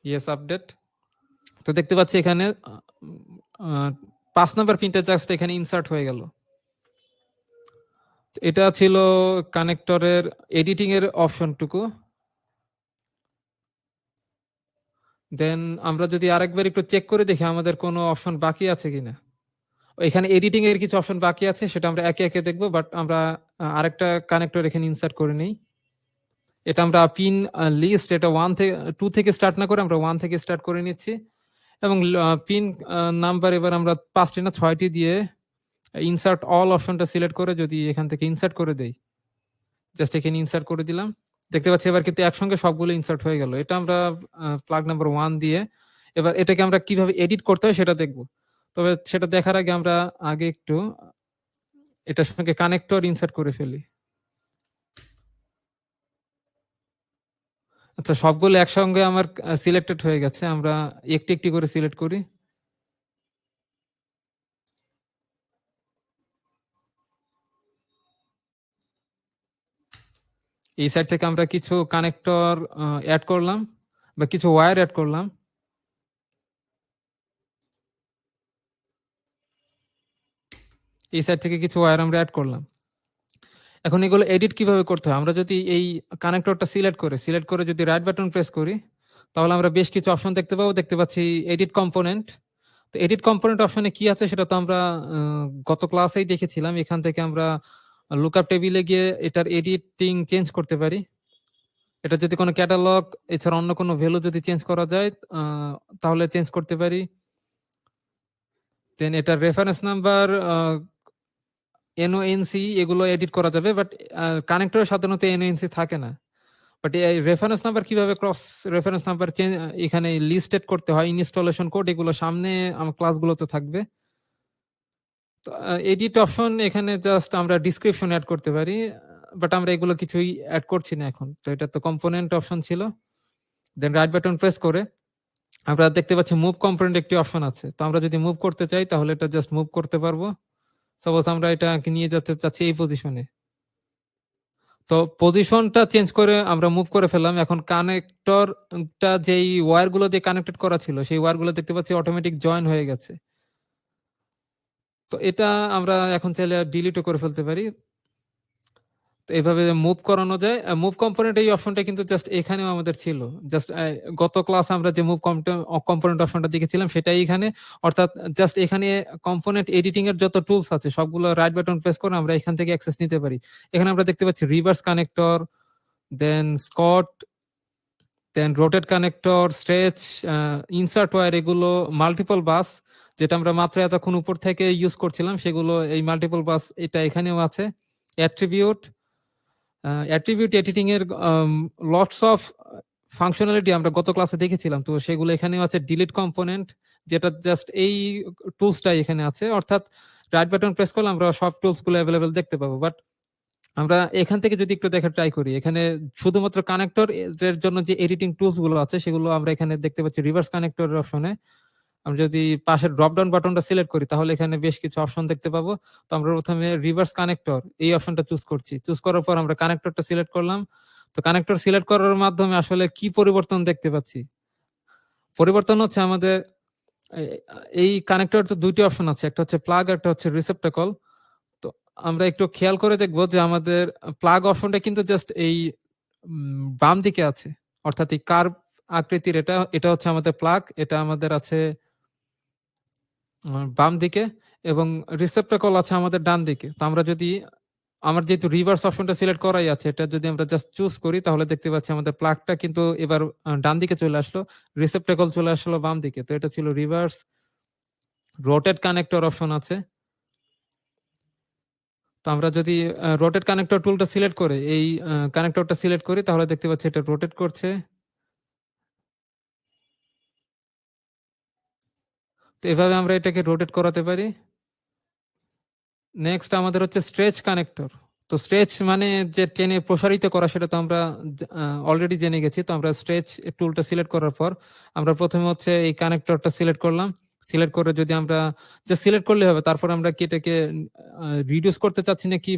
ইয়েস আপডেট। তো দেখতে পাচ্ছি এখানে 5 নাম্বার পিনটা জাস্ট এখানে ইনসার্ট হয়ে গেল। এটা ছিল কানেক্টরের এডিটিং এর অপশনটুকু। দেন আমরা যদি আরেকবার একটু চেক করে দেখি আমাদের কোনো অপশন বাকি আছে কিনা। এখানে এডিটিং এর কিছু অপশন বাকি আছে, সেটা আমরা একে একে দেখবো, বাট আমরা আরেকটা কানেক্টর এখানে ইনসার্ট করে নেই। এটা আমরা পিন লিস্ট, এটা 1 থেকে 2 থেকে স্টার্ট না করে আমরা 1 থেকে স্টার্ট করে নিচ্ছি। এবং পিন নাম্বার এবার আমরা 5টি না 6টি দিয়ে ইনসার্ট অল অপশনটা সিলেক্ট করে যদি এখান থেকে ইনসার্ট করে দেই, জাস্ট এখানে ইনসার্ট করে দিলাম, দেখতে পাচ্ছি এবার কিন্তু একসঙ্গে সবগুলো ইনসার্ট হয়ে গেল। এটা আমরা প্লাগ নাম্বার 1 দিয়ে এবার এটাকে আমরা কিভাবে এডিট করতে হয় সেটা দেখব। তবে সেটা দেখার আগে আমরা আগে একটু এটার সঙ্গে কানেক্টর ইনসার্ট করে ফেলি। আচ্ছা, সবগুলো একসঙ্গে আমার সিলেক্টেড হয়ে গেছে। আমরা একটি একটি করে সিলেক্ট করি। এই সাইড থেকে আমরা কিছু কানেক্টর অ্যাড করলাম বা কিছু ওয়্যার অ্যাড করলাম। এই সাইড থেকে কিছু ওয়্যার আমরা অ্যাড করলাম। এখন এগুলো এডিট কিভাবে করতে হয়, আমরা যদি এই কানেক্টরটা সিলেক্ট করে যদি রাইট বাটন প্রেস করি, তাহলে আমরা বেশ কিছু অপশন দেখতে পাবো। দেখতে পাচ্ছি এডিট কম্পোনেন্ট। তো এডিট কম্পোনেন্ট অপশনে কি আছে সেটা তো আমরা গত ক্লাসেই দেখেছিলাম। এখান থেকে আমরা লুকআপ টেবিলে গিয়ে এটার এডিটিং চেঞ্জ করতে পারি। এটা যদি কোনো ক্যাটালগ এছাড়া অন্য কোনো ভ্যালু যদি চেঞ্জ করা যায় তাহলে চেঞ্জ করতে পারি। দেন এটার রেফারেন্স নাম্বার, এনওএনসি এগুলো এডিট করা যাবে, বাট কানেক্টরে সাধারণত এনওএনসি থাকে না। বাট এই রেফারেন্স নাম্বার কিভাবে ক্রস রেফারেন্স নাম্বার চেঞ্জ এখানে লিস্টেড করতে হয়, ইনস্টলেশন কোড, এগুলো সামনে আমার ক্লাসগুলোতে থাকবে। এডিট অপশন এখানে জাস্ট আমরা ডিসক্রিপশন অ্যাড করতে পারি, বাট আমরা এগুলো কিছুই অ্যাড করছি না এখন। তো এটা তো কম্পোনেন্ট অপশন ছিল। দেন রাইট বাটন প্রেস করে আমরা দেখতে পাচ্ছি মুভ কম্পোনেন্ট একটি অপশন আছে। তো আমরা যদি মুভ করতে চাই তাহলে এটা জাস্ট মুভ করতে পারবো। সাপোজ আমরা এটা নিয়ে যেতে চাচ্ছি এই পজিশনে, তো পজিশনটা চেঞ্জ করে আমরা মুভ করে ফেললাম। এখন কানেক্টরটা যেই ওয়্যার গুলো দিয়ে কানেক্টেড করা ছিল সেই ওয়্যার গুলো দেখতে পাচ্ছি অটোমেটিক জয়েন হয়ে গেছে। তো এটা আমরা এখন চাইলে ডিলিটও করে ফেলতে পারি। তো এইভাবে মুভ করানো যায়। মুভ কম্পোনেন্ট এই অপশনটা কিন্তু জাস্ট এখানেও আমাদের ছিল। জাস্ট গত ক্লাস আমরা যে মুভ কম্পোনেন্ট অপশনটা দেখেছিলাম সেটাই এখানে, অর্থাৎ জাস্ট এখানে কম্পোনেন্ট এডিটিং এর যত টুলস আছে সবগুলো রাইট বাটন প্রেস করে আমরা এখান থেকে অ্যাক্সেস নিতে পারি। এখানে আমরা দেখতে পাচ্ছি reverse connector, then short, then rotate connector, stretch, insert wire, এগুলো মাল্টিপল বাস, যেটা আমরা মাত্র এতক্ষণ উপর থেকে ইউজ করছিলাম সেগুলো এই মাল্টিপল বাস এটা এখানেও আছে। অ্যাট্রিবিউট এডিটিং এর লটস অফ ফাংশনালিটি আমরা গত ক্লাসে দেখেছিলাম, তো সেগুলো এখানেও আছে। ডিলিট কম্পোনেন্ট, যেটা জাস্ট এই টুলসটাই এখানে আছে, অর্থাৎ রাইট বাটন প্রেস করলে আমরা সব টুলস গুলো অ্যাভেলেবেল দেখতে পাবো। বাট আমরা এখান থেকে যদি একটু দেখা ট্রাই করি, এখানে শুধুমাত্র কানেক্টর এর জন্য যে এডিটিং টুলস গুলো আছে সেগুলো আমরা এখানে দেখতে পাচ্ছি রিভার্স কানেক্টর অপশনে। আমরা যদি পাশের ড্রপ ডাউন বাটনটা সিলেক্ট করি তাহলে এখানে বেশ কিছু অপশন দেখতে পাবো। তো আমরা প্রথমে রিভার্স কানেক্টর এই অপশনটা চুজ করছি। চুজ করার পর আমরা কানেক্টরটা সিলেক্ট করলাম। তো কানেক্টর সিলেক্ট করার মাধ্যমে আসলে কি পরিবর্তন দেখতে পাচ্ছি? পরিবর্তন হচ্ছে আমাদের এই কানেক্টর তো দুইটি অপশন আছে, একটা হচ্ছে প্লাগ, একটা হচ্ছে রিসেপ্টাকল। তো আমরা একটু খেয়াল করে দেখবো যে আমাদের প্লাগ অপশনটা কিন্তু জাস্ট এই বাম দিকে আছে, অর্থাৎ এই কার্ভ আকৃতির এটা এটা হচ্ছে আমাদের প্লাগ, এটা আমাদের আছে বাম দিকে, এবং রিসেপ্টাকল আছে আমাদের ডান দিকে। তো আমরা যদি আমার যেহেতু রিভার্স অপশনটা সিলেক্ট করাই আছে, এটা যদি আমরা জাস্ট চুজ করি তাহলে দেখতে পাচ্ছি আমাদের প্লাগটা কিন্তু এবার ডান দিকে চলে আসলো, রিসেপ্টাকল চলে আসলো বাম দিকে। তো এটা ছিল রিভার্স। রোটেট কানেক্টর অপশন আছে। তো আমরা যদি রোটেট কানেক্টর টুলটা সিলেক্ট করে এই কানেক্টরটা সিলেক্ট করি তাহলে দেখতে পাচ্ছি এটা রোটেট করছে। তো এভাবে আমরা এটাকে রোটেট করাতে পারি। নেক্সট আমাদের হচ্ছে স্ট্রেচ কানেক্টর। তো স্ট্রেচ মানে যে টেনে প্রসারিত করা, সেটা তো আমরা অলরেডি জেনে গেছি। তো আমরা স্ট্রেচ টুলটা সিলেক্ট করার পর আমরা প্রথমে হচ্ছে এই কানেক্টরটা সিলেক্ট করলাম। সিলেক্ট করে যদি আমরা যে সিলেক্ট করলে হবে, তারপর আমরা কি এটাকে রিডিউস করতে চাচ্ছি না কি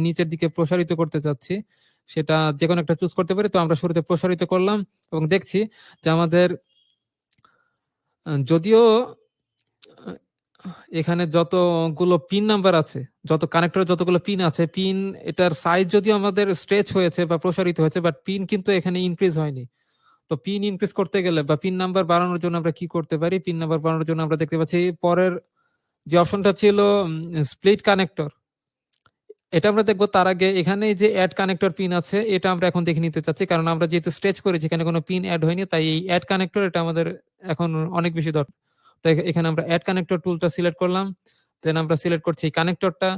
নিচের দিকে প্রসারিত করতে চাচ্ছি, সেটা যে কোনো একটা চুজ করতে পারি। তো আমরা শুরুতে প্রসারিত করলাম এবং দেখছি যে আমাদের যদিও এখানে যতগুলো পিন নাম্বার আছে, যত কানেক্টর যতগুলো পিন আছে, পিন এটার সাইজ যদিও আমাদের স্ট্রেচ হয়েছে বা প্রসারিত হয়েছে, বাট পিন কিন্তু এখানে ইনক্রিজ হয়নি। তো পিন ইনক্রিজ করতে গেলে বা পিন নাম্বার বাড়ানোর জন্য আমরা কি করতে পারি? পিন নাম্বার বাড়ানোর জন্য আমরা দেখতে পাচ্ছি পরের যে অপশনটা ছিল স্প্লিট কানেক্টর, এটা আমরা দেখবো। তার আগে এখানে যে অ্যাড কানেক্টর পিন আছে এটা আমরা এখন দেখে নিতে চাচ্ছি, কারণ আমরা যেহেতু স্ট্রেচ করেছি এখানে কোনো পিন অ্যাড হয়নি, তাই এই অ্যাড কানেক্টর এটা আমাদের এখন অনেক বেশি দরকার। তো এখানে আমরা অ্যাড কানেক্টর টুলটা সিলেক্ট করলাম, দেন আমরা সিলেক্ট করছি এই কানেক্টরটা।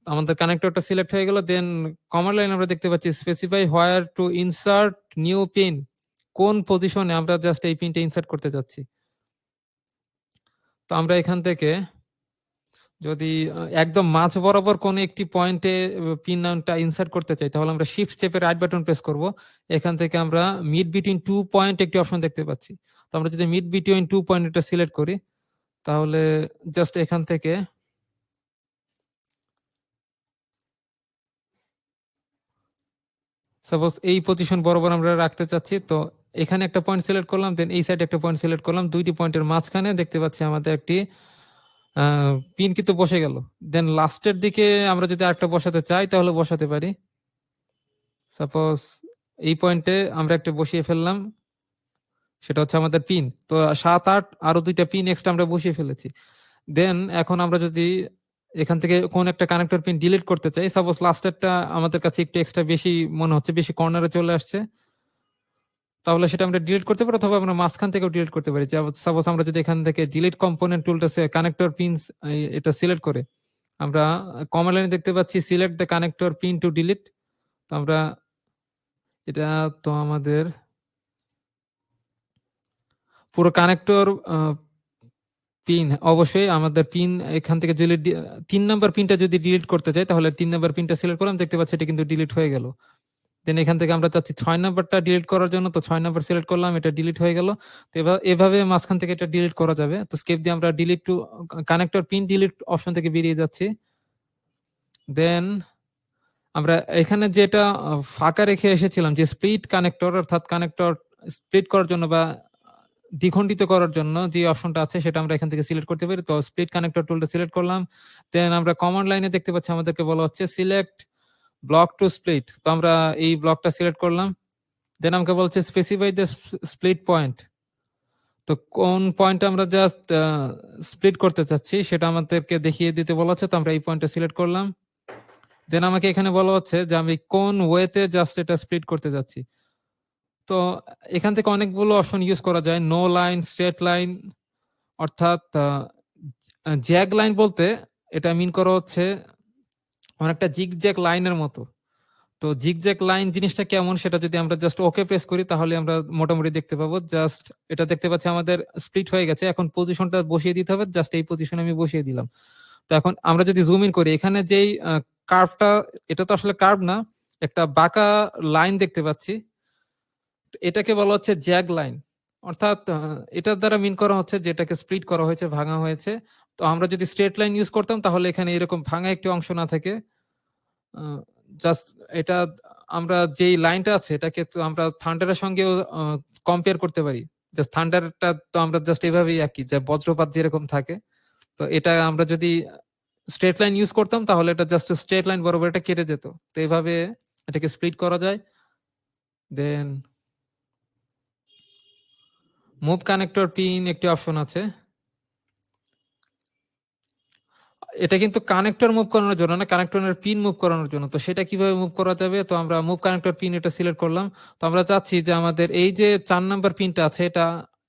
আমাদের কানেক্টরটা সিলেক্ট হয়ে গেল। দেন কমান্ড লাইন আমরা দেখতে পাচ্ছি specify where to insert new pin, কোন পজিশনে আমরা জাস্ট এই পিনটা ইনসার্ট করতে যাচ্ছি। তো আমরা এখান থেকে যদি একদম মাঝ বরাবর কোন একটি পয়েন্টে পিন নামটা ইনসার্ট করতে চাই তাহলে আমরা শিফট চেপে রাইট বাটন প্রেস করব। এখান থেকে আমরা মিড বিটুইন 2 পয়েন্ট একটি অপশন দেখতে পাচ্ছি। তো আমরা যদি মিড বিটুইন 2 পয়েন্ট এটা সিলেক্ট করি তাহলে জাস্ট এখান থেকে সাপোজ এই পজিশন বরাবর আমরা রাখতে চাচ্ছি। তো এখানে একটা পয়েন্ট সিলেক্ট করলাম, দেন এই সাইডে একটা পয়েন্ট সিলেক্ট করলাম, দুইটি পয়েন্টের মাঝখানে দেখতে পাচ্ছি আমাদের একটি পিন কিন্তু বসে গেল। দেন লাস্টের দিকে আমরা যদি আরেকটা বসাতে চাই তাহলে বসাতে পারি। সাপোজ এই পয়েন্টে আমরা একটা বসিয়ে ফেললাম, সেটা হচ্ছে আমাদের পিন। তো 7, 8 আরো দুইটা পিন এক্সট্রা আমরা বসিয়ে ফেলেছি। দেন এখন আমরা যদি এখান থেকে কোন একটা কানেক্টর পিন ডিলিট করতে চাই, সাপোজ লাস্টেরটা আমাদের কাছে একটু এক্সট্রা বেশি মনে হচ্ছে, বেশি কর্নারে চলে আসছে, তাহলে সেটা আমরা ডিলিট করতে পারি, অথবা আমরা মাঝখান থেকেও ডিলিট করতে পারি। সাপোজ আমরা যদি এখান থেকে ডিলিট কম্পোনেন্ট টুলটা কানেক্টর পিনস এটা সিলেক্ট করে আমরা কমান্ড লাইনে দেখতে পাচ্ছি select the connector pin two delete. তো আমরা এটা তো আমাদের পুরো কানেক্টর পিন, অবশ্যই আমাদের পিন এখান থেকে ডিলিট, 3 নাম্বার পিনটা যদি ডিলিট করতে চাই তাহলে 3 নাম্বার পিনটা সিলেক্ট করলাম, দেখতে পাচ্ছি এটা কিন্তু ডিলিট হয়ে গেল। দেন এখান থেকে আমরা চাচ্ছি 6 নাম্বারটা ডিলিট করার জন্য, তো 6 নাম্বার সিলেক্ট করলাম, এটা ডিলিট হয়ে গেল। তো এভাবে মাঝখান থেকে এটা ডিলিট করা যাবে। তো স্কেপ দিয়ে আমরা delete to connector pin delete option থেকে বেরিয়ে যাচ্ছি। দেন আমরা এখানে যেটা ফাঁকা রেখে এসেছিলাম যে স্প্লিট কানেক্টর, অর্থাৎ কানেক্টর স্প্লিট করার জন্য বা দ্বিখণ্ডিত করার জন্য যে অপশনটা আছে সেটা আমরা এখান থেকে সিলেক্ট করতে পারি। তো স্প্লিট কানেক্টর টুলটা সিলেক্ট করলাম। দেন আমরা কমান্ড লাইনে দেখতে পাচ্ছি আমাদেরকে বলা হচ্ছে সিলেক্ট ব্লক টু স্প্লিট। তো আমরা এই ব্লকটা সিলেক্ট করলাম। দেন আমাকে বলছে স্পেসিফাই দ্য স্প্লিট পয়েন্ট। তো কোন পয়েন্ট আমরা জাস্ট স্প্লিট করতে চাচ্ছি সেটা আমাদেরকে দেখিয়ে দিতে বলা হচ্ছে। তো আমরা এই পয়েন্টটা সিলেক্ট করলাম। দেন আমাকে এখানে বলা হচ্ছে যে আমি কোন ওয়েতে জাস্ট এটা স্প্লিট করতে যাচ্ছি। তো এখান থেকে অনেকগুলো অপশন ইউজ করা যায়, নো লাইন, স্ট্রেট লাইন, অর্থাৎ জ্যাগ লাইন বলতে এটা মিন করা হচ্ছে অনেকটা জিগজ্যাগ লাইনের মতো। তো জিগজ্যাগ লাইন জিনিসটা কেমন সেটা যদি আমরা জাস্ট ওকে প্রেস করি তাহলে আমরা মোটামুটি দেখতে পাবো। জাস্ট এটা দেখতে পাচ্ছি আমাদের স্প্লিট হয়ে গেছে। এখন পজিশনটা বসিয়ে দিতে হবে, জাস্ট এই পজিশনে আমি বসিয়ে দিলাম। তো এখন আমরা যদি জুম ইন করি এখানে যেই কার্ভটা, এটা তো আসলে কার্ভ না, একটা বাঁকা লাইন দেখতে পাচ্ছি, এটাকে বলা হচ্ছে জ্যাগ লাইন। অর্থাৎ এটার দ্বারা মিন করা হচ্ছে যেটাকে স্প্লিট করা হয়েছে, ভাঙা হয়েছে। তো আমরা যদি স্ট্রেট লাইন ইউজ করতাম তাহলে এখানে এরকম ভাঙা একটি অংশ না থাকে, জাস্ট এটা আমরা যেই লাইনটা আছে এটাকে তো আমরা থান্ডারের সঙ্গেও কম্পেয়ার করতে পারি। জাস্ট থান্ডারটা তো আমরা জাস্ট এভাবেই আঁকি যে বজ্রপাত যেরকম থাকে, তো এটা আমরা যদি স্ট্রেট লাইন ইউজ করতাম তাহলে এটা জাস্ট স্ট্রেট লাইন বরাবর এটা কেটে যেত। তো এইভাবে এটাকে স্প্লিট করা যায়। দেন মুভ কানেক্টর পিন একটি অপশন আছে। এটা কিন্তু কানেক্টর মুভ করানোর জন্য না, কানেক্টরের পিন মুভ করানোর জন্য। তো সেটা কিভাবে মুভ করা যাবে? তো আমরা মুভ কানেক্টর পিন এটা সিলেক্ট করলাম। তো আমরা চাচ্ছি যে আমাদের এই যে 4 নাম্বার পিনটা আছে এটা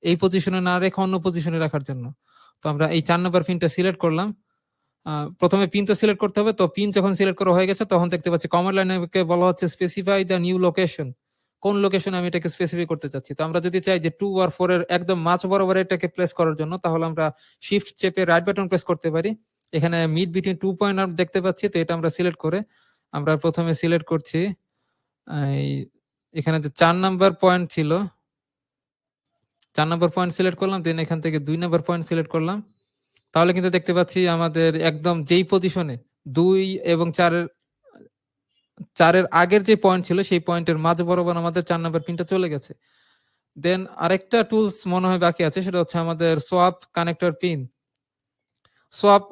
এই পজিশনে না রেখে অন্য পজিশনে রাখার জন্য। তো আমরা এই 4 নাম্বার পিনটা সিলেক্ট করলাম। প্রথমে পিন তো সিলেক্ট করতে হবে। তো পিন যখন সিলেক্ট করা হয়ে গেছে তখন দেখতে পাচ্ছি কমান্ড লাইনে বলা হচ্ছে স্পেসিফাই দ্য নিউ লোকেশন। কোন লোকেশনে আমি এটাকে স্পেসিফাই করতে চাচ্ছি। তো আমরা যদি চাই যে 2 আর 4 এর একদম মাঝ বরাবর এটাকে প্লেস করার জন্য, তাহলে আমরা শিফট চেপে রাইট বাটন প্রেস করতে পারি। এখানে মিড বিটুইন 2 পয়েন্ট দেখতে পাচ্ছি। তো এটা আমরা সিলেক্ট করে আমরা প্রথমে সিলেক্ট করছি এই এখানে যে 4 নাম্বার পয়েন্ট ছিল, 4 নাম্বার পয়েন্ট সিলেক্ট করলাম। দেন এখান থেকে 2 নাম্বার পয়েন্ট সিলেক্ট করলাম। তাহলে কিন্তু দেখতে পাচ্ছি আমাদের একদম যেই পজিশনে 2 এবং 4 এর আগের যে পয়েন্ট ছিল সেই পয়েন্টের মাঝ বরাবর আমাদের 4 নাম্বার পিনটা চলে গেছে। দেন আরেকটা টুলস মনে হয় বাকি আছে, সেটা হচ্ছে আমাদের সোয়াপ কানেক্টর পিন। সোয়াপ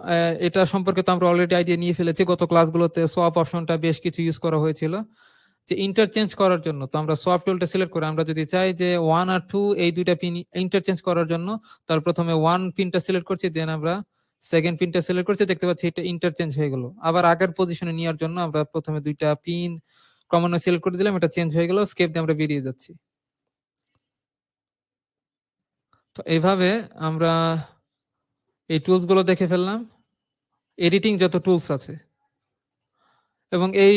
এটা সম্পর্কে তো আমরা অলরেডি আইডিয়া নিয়ে ফেলেছি, গত ক্লাসগুলোতে সোয়াপ অপশনটা বেশ কিছু ইউজ করা হয়েছিল যে ইন্টারচেঞ্জ করার জন্য। তো আমরা সোয়াপ টুলটা সিলেক্ট করে আমরা যদি চাই যে 1 আর 2 এই দুইটা পিন ইন্টারচেঞ্জ করার জন্য, তাহলে প্রথমে 1 পিনটা সিলেক্ট করছি, দেন আমরা সেকেন্ড পিনটা সিলেক্ট করছি, দেখতে পাচ্ছি এটা ইন্টারচেঞ্জ হয়ে গেল। আবার আগের পজিশনে নেওয়ার জন্য আমরা প্রথমে দুইটা পিন ক্রমান্বয়ে সিলেক্ট করে দিলাম, এটা চেঞ্জ হয়ে গেল, স্কেপ দিয়ে আমরা বেরিয়ে যাচ্ছি। তো এইভাবে আমরা এই টুলস গুলো দেখে ফেললাম, এডিটিং যত টুলস আছে, এবং এই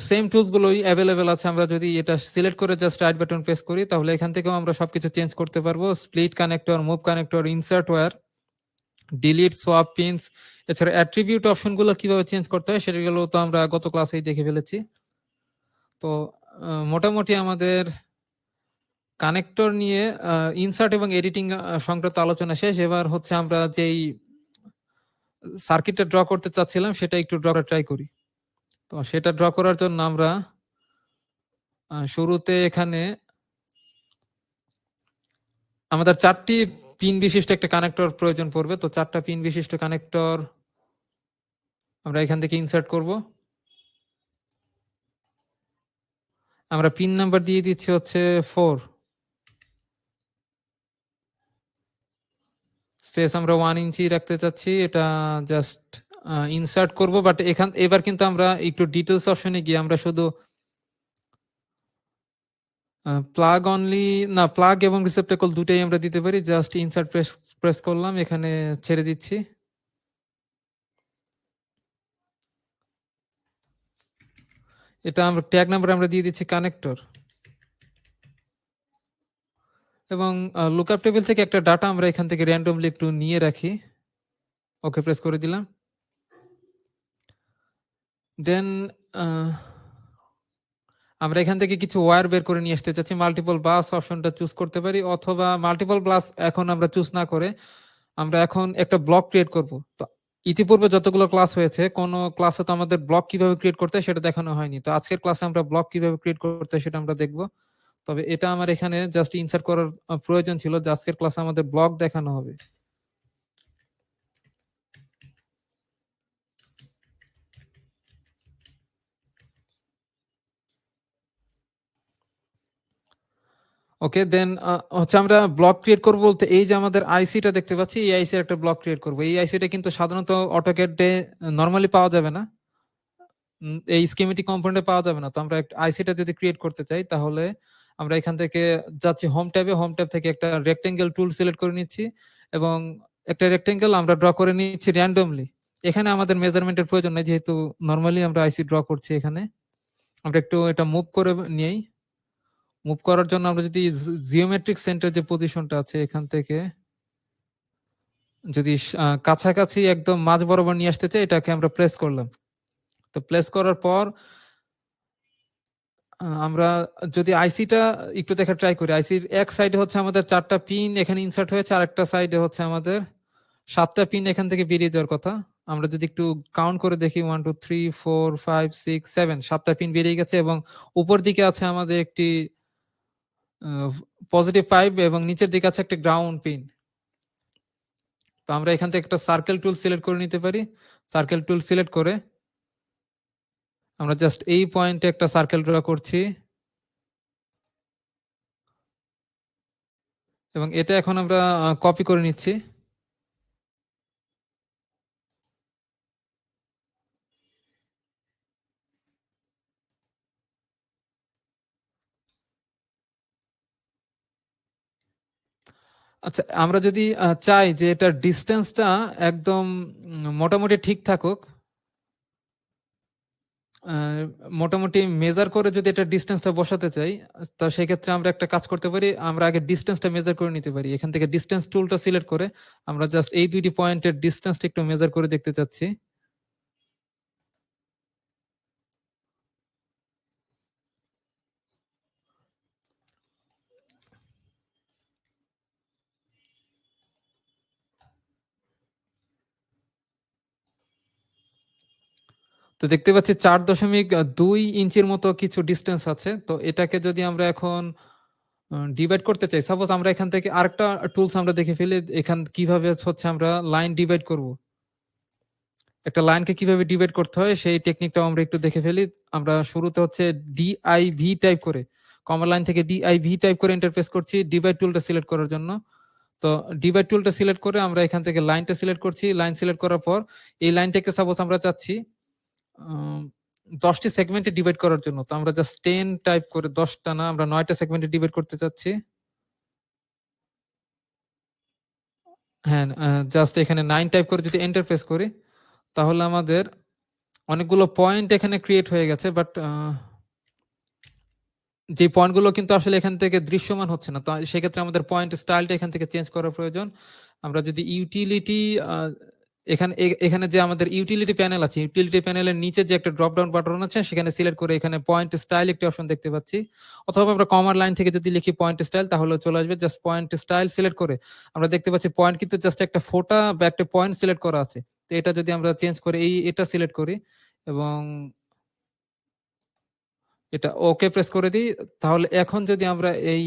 সেম টুলস গুলোই অ্যাভেলেবেল আছে। আমরা যদি এটা সিলেক্ট করে জাস্ট রাইট বাটন প্রেস করি তাহলে এখান থেকেও আমরা সবকিছু চেঞ্জ করতে পারবো। Split connector, move connector, insert wire, delete, swap pins, এছাড়া অ্যাট্রিবিউট অপশন গুলো কিভাবে চেঞ্জ করতে হয় সেগুলো তো আমরা গত ক্লাসেই দেখে ফেলেছি। তো মোটামুটি আমাদের কানেক্টর নিয়ে ইনসার্ট এবং এডিটিং সংক্রান্ত আলোচনা শেষ। এবার হচ্ছে আমরা যেই সার্কিটটা ড্র করতে চাচ্ছিলাম সেটা একটু ড্র করার ট্রাই করি। তো সেটা ড্র করার জন্য আমরা শুরুতে এখানে আমাদের 4টি পিন বিশিষ্ট একটা কানেক্টর প্রয়োজন পড়বে। তো 4টা পিন বিশিষ্ট কানেক্টর আমরা এখান থেকে ইনসার্ট করব। আমরা পিন নাম্বার দিয়ে দিচ্ছি হচ্ছে 4, স্পেস আমরা 1 ইঞ্চি রাখতে চাচ্ছি। এটা জাস্ট ইনসার্ট করব, বাট এবার কিন্তু আমরা একটু ডিটেলস অপশনে গিয়ে আমরা শুধু প্লাগ অনলি না, প্লাগ এবং রিসেপ্টাকল দুটাই আমরা দিতে পারি। জাস্ট ইনসার্ট প্রেস করলাম, এখানে ছেড়ে দিচ্ছি। এটা আমরা ট্যাগ নাম্বার আমরা দিয়ে দিচ্ছি কানেক্টর, এবং লুকআপ টেবিল থেকে একটা ডাটা আমরা এখান থেকে র্যান্ডমলি একটু নিয়ে রাখি। ওকে প্রেস করে দিলাম। দেন আমরা এখান থেকে কিছু ওয়্যার বের করে নিয়ে আসতে চাচ্ছি। মাল্টিপল বাস অপশনটা চুজ করতে পারি, অথবা মাল্টিপল বাস এখন আমরা চুজ না করে আমরা এখন একটা ব্লক ক্রিয়েট করব। তো ইতিপূর্বে যতগুলো ক্লাস হয়েছে কোন ক্লাসে তো আমাদের ব্লক কিভাবে ক্রিয়েট করতে হয় সেটা দেখানো হয়নি। তো আজকের ক্লাসে আমরা ব্লক কিভাবে ক্রিয়েট করতে হয় সেটা আমরা দেখব। তবে এটা আমার এখানে জাস্ট ইনসার্ট করার প্রয়োজন ছিল যে আজকের ক্লাসে আমাদের ব্লক দেখানো হবে। ওকে, দেন হচ্ছে আমরা ব্লক ক্রিয়েট করব বলতে এই যে আমাদের আইসিটা দেখতে পাচ্ছি, এই আইসির একটা ব্লক ক্রিয়েট করব। এই আইসিটা কিন্তু সাধারণত অটোক্যাডে নরমালি পাওয়া যাবে না, এই স্কিমেটিক কম্পোনেন্টে পাওয়া যাবে না। তো আমরা একটা আইসিটা যদি ক্রিয়েট করতে চাই তাহলে আমরা এখান থেকে যাচ্ছি হোম ট্যাবে, হোম ট্যাব থেকে একটা রেক্টেঙ্গেল টুল সিলেক্ট করে নিচ্ছি, এবং একটা রেক্টেঙ্গেল আমরা ড্র করে নিচ্ছি র্যান্ডমলি। এখানে আমাদের মেজারমেন্টের প্রয়োজন নেই, যেহেতু নরমালি আমরা আইসি ড্র করছি। এখানে আমরা একটু এটা মুভ করে নিই। মুভ করার জন্য আমরা যদি জিওমেট্রিক সেন্টার যে পজিশনটা আছে এখান থেকে যদি কাছাকাছি একদম মাঝ বরাবর নিয়ে আসতে চাই, এটাকে আমরা প্রেস করলাম। তো প্লেস করার পর আমরা যদি আইসিটা একটু দেখা ট্রাই করি, আইসির এক সাইডে হচ্ছে আমাদের 4টা পিন এখানে ইনসার্ট হয়েছে, আরেকটা সাইডে হচ্ছে আমাদের 7টা পিন এখান থেকে বেরিয়ে যাওয়ার কথা। আমরা যদি একটু কাউন্ট করে দেখি 1 2 3 4 5 6 7, 7টা পিন বেরিয়ে গেছে এবং উপর দিকে আছে আমাদের একটি +5 এবং নিচের দিকে আছে একটা গ্রাউন্ড পিন। তো আমরা এখান থেকে একটা সার্কেল টুল সিলেক্ট করে নিতে পারি। সার্কেল টুল সিলেক্ট করে আমরা জাস্ট এই পয়েন্টে একটা সার্কেল ড্র করছি এবং এটা এখন আমরা কপি করে নিচ্ছি। আচ্ছা, আমরা যদি চাই যে এটার ডিস্টেন্সটা একদম মোটামুটি ঠিক থাকুক, মোটামুটি মেজার করে যদি এটা ডিস্টেন্সটা বসাতে চাই, তো সেই ক্ষেত্রে আমরা একটা কাজ করতে পারি, আমরা আগে ডিস্টেন্সটা মেজার করে নিতে পারি। এখান থেকে ডিস্টেন্স টুলটা সিলেক্ট করে আমরা জাস্ট এই দুইটি পয়েন্টের ডিস্টেন্সটা একটু মেজার করে দেখতে চাচ্ছি। তো দেখতে পাচ্ছি 4.2 ইঞ্চির মতো কিছু ডিস্টেন্স আছে। তো এটাকে যদি আমরা এখন ডিভাইড করতে চাই, সাপোজ আমরা এখান থেকে আরেকটা টুলস আমরা দেখে ফেলি এখান কিভাবে হচ্ছে আমরা লাইন ডিভাইড করব। একটা লাইনকে কিভাবে ডিভাইড করতে হয় সেই টেকনিকটাও আমরা একটু দেখে ফেলি। আমরা শুরুতে হচ্ছে ডিআইভি টাইপ করে, কমান্ড লাইন থেকে ডিআইভি টাইপ করে এন্টার প্রেস করছি ডিভাইড টুলটা সিলেক্ট করার জন্য। তো ডিভাইড টুলটা সিলেক্ট করে আমরা এখান থেকে লাইনটা সিলেক্ট করছি। লাইন সিলেক্ট করার পর এই লাইনটাকে সাপোজ আমরা চাচ্ছি 10টি সেগমেন্টে ডিভাইড করার জন্য। তো আমরা জাস্ট 10 টাইপ করে, 10টা না, আমরা 9টা সেগমেন্টে ডিভাইড করতে চাচ্ছি। হ্যাঁ, জাস্ট এখানে 9 টাইপ করে যদি এন্টার প্রেস করি তাহলে আমাদের অনেকগুলো পয়েন্ট এখানে ক্রিয়েট হয়ে গেছে, বাট যে পয়েন্টগুলো কিন্তু আসলে এখান থেকে দৃশ্যমান হচ্ছে না। তো সেক্ষেত্রে আমাদের পয়েন্ট স্টাইলটা এখান থেকে চেঞ্জ করা প্রয়োজন। আমরা যদি ইউটিলিটি এখানে এখানে যে আমাদের ইউটিলিটি প্যানেল আছে, ইউটিলিটি প্যানেলের নিচে যে একটা ড্রপ ডাউন বাটন আছে সেখানে সিলেক্ট করে এখানে পয়েন্ট স্টাইল একটি অপশন দেখতে পাচ্ছি। অথবা আমরা কমান্ড লাইন থেকে যদি লিখি পয়েন্ট স্টাইল তাহলে চলে আসবে। জাস্ট পয়েন্ট স্টাইল সিলেক্ট করে আমরা দেখতে পাচ্ছি পয়েন্ট কিন্তু জাস্ট একটা ফোঁটা বা একটা পয়েন্ট সিলেক্ট করা আছে। তো এটা যদি আমরা চেঞ্জ করে এটা সিলেক্ট করি এবং এটা ওকে প্রেস করে দিই, তাহলে এখন যদি আমরা এই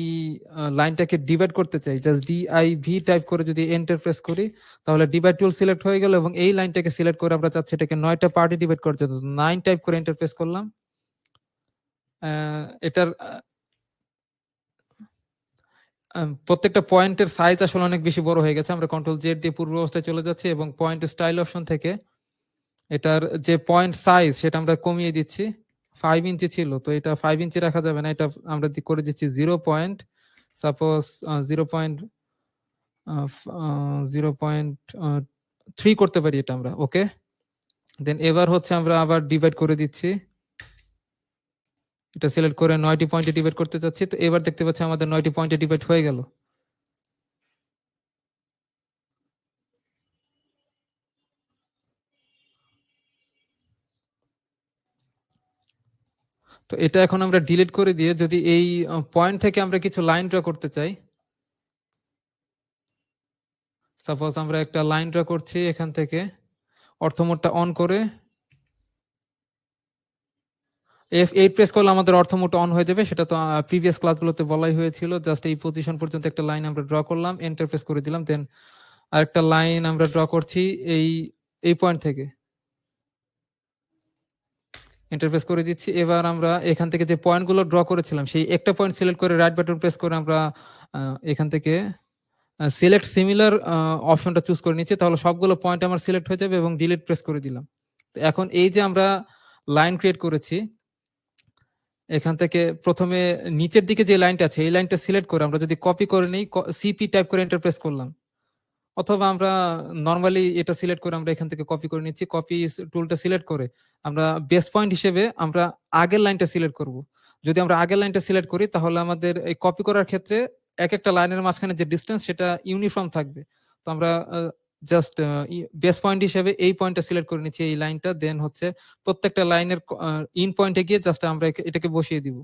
লাইনটাকে ডিভাইড করতে চাই, জাস্ট ডিআইভি টাইপ করে যদি এন্টার প্রেস করি তাহলে ডিভাইড টুল সিলেক্ট হয়ে গেল এবং এই লাইনটাকে সিলেক্ট করে আমরা চাচ্ছি এটাকে 9টা পার্টে ডিভাইড করতে। 9 টাইপ করে এন্টার প্রেস করলাম। এটার প্রত্যেকটা পয়েন্টের সাইজ আসলে অনেক বেশি বড় হয়ে গেছে। আমরা কন্ট্রোল জেড দিয়ে পূর্ব অবস্থায় চলে যাচ্ছি এবং পয়েন্ট স্টাইল অপশন থেকে এটার যে পয়েন্ট সাইজ সেটা আমরা কমিয়ে দিচ্ছি। 5 ইঞ্চি ছিল, তো এটা 5 ইঞ্চি রাখা যাবে না, এটা আমরা করে দিচ্ছি 0 পয়েন্ট, সাপোজ 0.3 করতে পারি এটা আমরা। ওকে, দেন এবার হচ্ছে আমরা আবার ডিভাইড করে দিচ্ছি। এটা সিলেক্ট করে 9টি পয়েন্টে ডিভাইড করতে চাচ্ছি। তো এবার দেখতে পাচ্ছি আমাদের 9টি পয়েন্টে ডিভাইড হয়ে গেল। তো এটা এখন আমরা ডিলিট করে দিয়ে যদি এই পয়েন্ট থেকে আমরা কিছু লাইন ড্র করতে চাই, সাপোজ আমরা একটা লাইন ড্র করছি এখান থেকে, অর্থমোডটা অন করে F8 প্রেস করলে আমাদের অর্থমোড অন হয়ে যাবে। সেটা তো প্রিভিয়াস ক্লাসগুলোতে বলাই হয়েছিল। জাস্ট এই পজিশন পর্যন্ত একটা লাইন আমরা ড্র করলাম, এন্টার প্রেস করে দিলাম। দেন আরেকটা লাইন আমরা ড্র করছি এই পয়েন্ট থেকে, এন্টার প্রেস করে দিচ্ছি। এবার আমরা এখান থেকে যে পয়েন্টগুলো ড্র করেছিলাম সেই একটা পয়েন্ট সিলেক্ট করে রাইট বাটন প্রেস করে আমরা এখান থেকে সিলেক্ট সিমিলার অপশনটা চুজ করে নিচ্ছি। তাহলে সবগুলো পয়েন্ট আমার সিলেক্ট হয়ে যাবে এবং ডিলিট প্রেস করে দিলাম। তো এখন এই যে আমরা লাইন ক্রিয়েট করেছি, এখান থেকে প্রথমে নিচের দিকে যে লাইনটা আছে এই লাইনটা সিলেক্ট করে আমরা যদি কপি করে নিই, সিপি টাইপ করে এন্টার প্রেস করলাম, অথবা আমরা নরমালি এটা সিলেক্ট করে আমরা এখান থেকে কপি করে নিচ্ছি। কপি টুলটা সিলেক্ট করে আমরা বেস পয়েন্ট হিসেবে আমরা আগের লাইনটা সিলেক্ট করব। যদি আমরা আগের লাইনটা সিলেক্ট করি তাহলে আমাদের এই কপি করার ক্ষেত্রে এক একটা লাইনের মাঝখানে যে ডিসটেন্স সেটা ইউনিফর্ম থাকবে। তো আমরা জাস্ট বেস পয়েন্ট হিসেবে এই পয়েন্টটা সিলেক্ট করে নিচ্ছি, এই লাইনটা। দেন হচ্ছে প্রত্যেকটা লাইনের ইন পয়েন্টে গিয়ে জাস্ট আমরা এটাকে বসিয়ে দিব।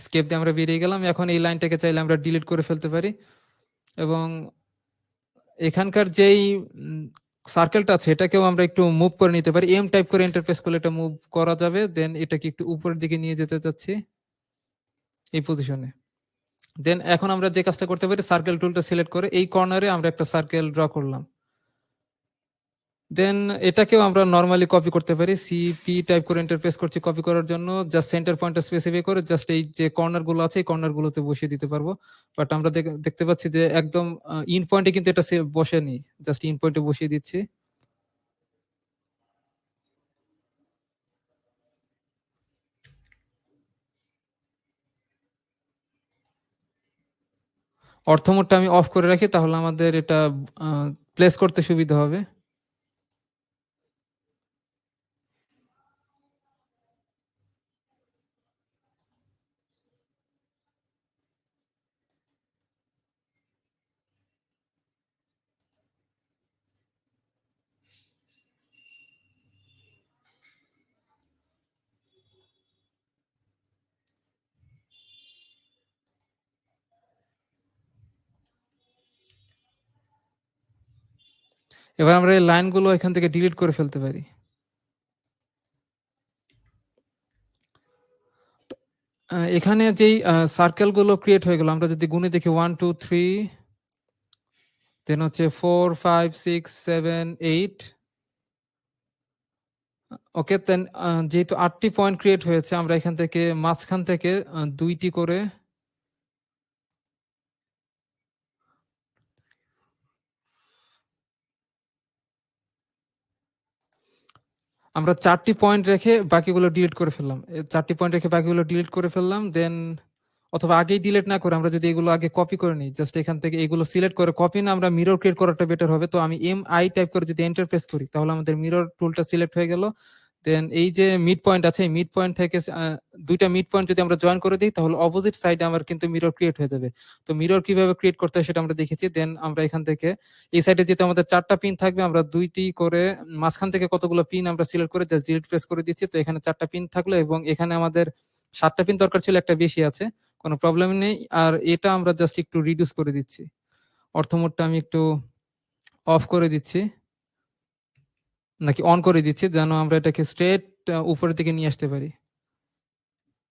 স্কেপ দিয়ে আমরা বেরিয়ে গেলাম। এখন এই লাইনটাকে চাইলে আমরা ডিলিট করে ফেলতে পারি এবং এখানকার যেই সার্কেলটা আছে এটাকেও আমরা একটু মুভ করে নিতে পারি। এম টাইপ করে এন্টার প্রেস করলে এটা মুভ করা যাবে। দেন এটাকে একটু উপরের দিকে নিয়ে যেতে চাচ্ছি এই পজিশনে। দেন এখন আমরা যে কাজটা করতে পারি, সার্কেল টুলটা সিলেক্ট করে এই কর্নারে আমরা একটা সার্কেল ড্র করলাম। দেন এটাকেও আমরা নরমালি কপি করতে পারি। সিপি টাইপ করে এন্টার প্রেস করছি কপি করার জন্য। জাস্ট সেন্টার পয়েন্টটা স্পেসিফাই করে জাস্ট এই যে কর্নার গুলো আছে এই কর্নার গুলোতে বসিয়ে দিতে পারবো। বাট আমরা দেখতে পাচ্ছি যে একদম ইন পয়েন্টে কিন্তু এটা বসেনি, জাস্ট ইন পয়েন্টে বসিয়ে দিচ্ছি। অর্থ মোডটা আমি অফ করে রাখি, তাহলে আমাদের এটা প্লেস করতে সুবিধা হবে। এবার আমরা এই লাইনগুলো এখান থেকে ডিলিট করে ফেলতে পারি। এখানে যেই সার্কেল গুলো ক্রিয়েট হয়ে গেল, আমরা যদি গুণে দেখি 1 2 3 দেন হচ্ছে 4 5 6 7 8। ওকে, দেন যেহেতু 8টি পয়েন্ট ক্রিয়েট হয়েছে, আমরা এখান থেকে মাঝখান থেকে 2টি করে আমরা 4টি পয়েন্ট রেখে বাকিগুলো ডিলিট করে ফেললাম। 4টি পয়েন্ট রেখে বাকিগুলো ডিলিট করে ফেললাম। দেন অথবা আগেই ডিলিট না করে আমরা যদি এগুলো আগে কপি করে নিই, জাস্ট এখান থেকে এগুলো সিলেক্ট করে কপি না আমরা মিরর ক্রিয়েট করাটা বেটার হবে। তো আমি MI টাইপ করে যদি এন্টার প্রেস করি তাহলে আমাদের মিরর টুলটা সিলেক্ট হয়ে গেল। দেন এই যে মিড পয়েন্ট আছে, এই মিড পয়েন্ট থেকে দুইটা মিড পয়েন্ট যদি আমরা জয়েন করে দিই তাহলে অপোজিট সাইডে আমার কিন্তু মিরর ক্রিয়েট হয়ে যাবে। তো মিরর কিভাবে ক্রিয়েট করতে হয় সেটা আমরা দেখেছি। দেন আমরা এখান থেকে এই সাইডে যেহেতু আমাদের 4টা পিন থাকবে, আমরা 2টি করে মাঝখান থেকে কতগুলো পিন আমরা সিলেক্ট করে জাস্ট ডিলিট প্রেস করে দিচ্ছি। তো এখানে 4টা পিন থাকলো এবং এখানে আমাদের 7টা পিন দরকার ছিল, একটা বেশি আছে, কোনো প্রবলেম নেই। আর এটা আমরা জাস্ট একটু রিডিউস করে দিচ্ছি। অর্থ মোডটা আমি একটু অফ করে দিচ্ছি, নাকি অন করে দিচ্ছি, যেন আমরা এটাকে স্ট্রেট উপরের দিকে নিয়ে আসতে পারি।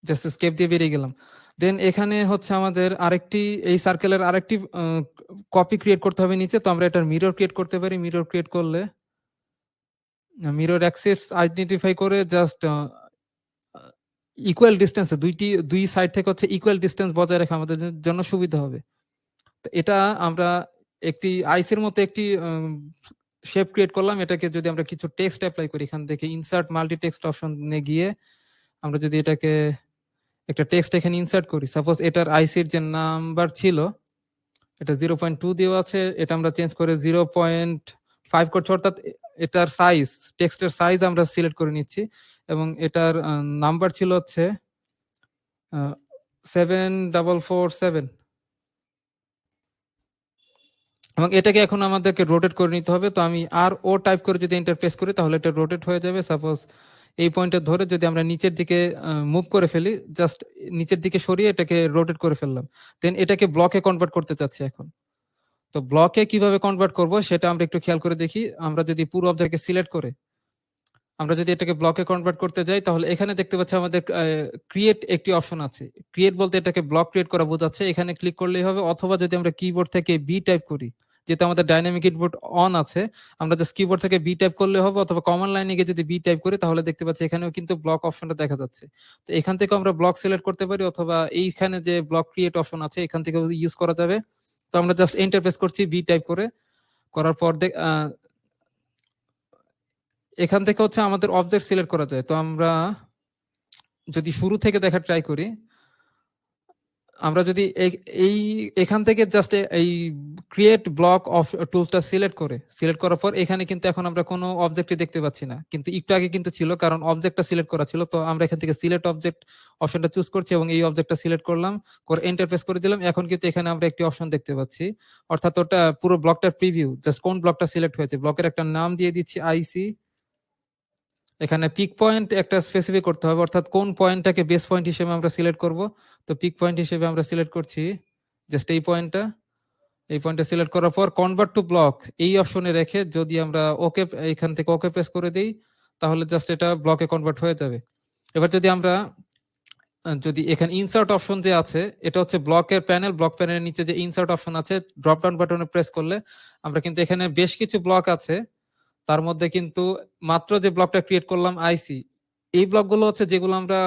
জাস্ট স্কেপ দিয়ে বেরিয়ে গেলাম। দেন এখানে হচ্ছে আমাদের আরেকটি এই সার্কেলের আরেকটি কপি ক্রিয়েট করতে হবে নিচে। তো আমরা এটার মিরর ক্রিয়েট করতে পারি। মিরর ক্রিয়েট করলে মিরর অ্যাক্সিস আইডেন্টিফাই করে জাস্ট ইকুয়াল ডিস্টেন্সে দুই সাইড থেকে হচ্ছে ইকুয়াল ডিস্টেন্স বজায় রাখা আমাদের জন্য সুবিধা হবে। তো এটা আমরা একটি আইসির মতো একটি শেপ ক্রিয়েট করলাম। এটাকে যদি আমরা কিছু টেক্সট অ্যাপ্লাই করি, এখান থেকে ইনসার্ট মাল্টি টেক্সট অপশনে গিয়ে আমরা যদি এটাকে একটা টেক্সট এখানে ইনসার্ট করি, সাপোজ এটার আইসির যে নাম্বার ছিল এটা 0.2 দেওয়া আছে, এটা আমরা চেঞ্জ করে 0.5 করছি, অর্থাৎ এটার সাইজ, টেক্সটের সাইজ আমরা সিলেক্ট করে নিচ্ছি এবং এটার নাম্বার ছিল হচ্ছে 7447 এবং এটাকে এখন আমাদেরকে রোটেট করে নিতে হবে। তো আমি আর ও টাইপ করে যদি এন্টার প্রেস করি তাহলে এটা রোটেট হয়ে যাবে। সাপোজ এই পয়েন্টে ধরে যদি আমরা নিচের দিকে মুভ করে ফেলি, জাস্ট নিচের দিকে সরিয়ে এটাকে রোটেট করে ফেললাম। দেন এটাকে ব্লকে কনভার্ট করতে চাচ্ছি এখন। তো ব্লকে কিভাবে কনভার্ট করব সেটা আমরা একটু খেয়াল করে দেখি। আমরা যদি পুরো অবজেক্টকে সিলেক্ট করে আমরা যদি এটাকে ব্লকে কনভার্ট করতে যাই তাহলে এখানে দেখতে পাচ্ছি আমাদের ক্রিয়েট একটি অপশন আছে। ক্রিয়েট বলতে এটাকে ব্লক ক্রিয়েট করা বোঝাচ্ছে, এখানে ক্লিক করলেই হবে। অথবা যদি আমরা কিবোর্ড থেকে বি টাইপ করি, যেহেতু আমাদের ডাইনামিক ইনপুট অন আছে, আমরা জাস্ট কিবোর্ড থেকে বি টাইপ করলে হবে। অথবা কমান্ড লাইনে গিয়ে যদি বি টাইপ করি তাহলে দেখতে পাচ্ছি এখানেও কিন্তু ব্লক অপশনটা দেখা যাচ্ছে। তো এখান থেকে আমরা ব্লক সিলেক্ট করতে পারি, অথবা এইখানে যে ব্লক ক্রিয়েট অপশন আছে এখান থেকে ইউজ করা যাবে। তো আমরা জাস্ট এন্টার প্রেস করছি বি টাইপ করে, করার পর এখান থেকে হচ্ছে আমাদের অবজেক্ট সিলেক্ট করা যায়। তো আমরা যদি শুরু থেকে দেখা ট্রাই করি, আমরা যদি এই এখান থেকে জাস্ট এই ক্রিয়েট ব্লক অফ টুলসটা সিলেক্ট করার পর এখানে কিন্তু এখন আমরা কোনো অবজেক্টই দেখতে পাচ্ছি না, কিন্তু একটু আগে কিন্তু ছিল, কারণ অবজেক্টটা সিলেক্ট করা ছিল। তো আমরা এখান থেকে সিলেক্ট অবজেক্ট অপশনটা চুজ করছি এবং এই অবজেক্টটা সিলেক্ট করলাম, করে এন্টার প্রেস করে দিলাম। এখন কিন্তু এখানে আমরা একটি অপশন দেখতে পাচ্ছি, অর্থাৎ ওটা পুরো ব্লকটার প্রিভিউ, জাস্ট কোন ব্লকটা সিলেক্ট হয়েছে। ব্লকের একটা নাম দিয়ে দিচ্ছি আইসি এখানে পিক পয়েন্ট একটা স্পেসিফিক করতে হবে, অর্থাৎ কোন পয়েন্টটাকে বেস পয়েন্ট হিসেবে আমরা সিলেক্ট করব। তো পিক পয়েন্ট হিসেবে আমরা সিলেক্ট করছি জাস্ট এই পয়েন্টটা। এই পয়েন্টটা সিলেক্ট করার পর কনভার্ট টু ব্লক এই অপশনে রেখে যদি আমরা ওকে এখান থেকে ওকে প্রেস করে দিই, তাহলে জাস্ট এটা ব্লকে কনভার্ট হয়ে যাবে। এবার যদি আমরা যদি এখানে ইনসার্ট অপশন যে আছে, এটা হচ্ছে ব্লকের প্যানেল, ব্লক প্যানেলের নিচে যে ইনসার্ট অপশন আছে, ড্রপ ডাউন বাটনে প্রেস করলে আমরা কিন্তু এখানে বেশ কিছু ব্লক আছে, তার মধ্যে কিন্তু মাত্র যে ব্লকটা ক্রিয়েট করলাম আইসি, এই ব্লকগুলো হচ্ছে যেগুলো আমরা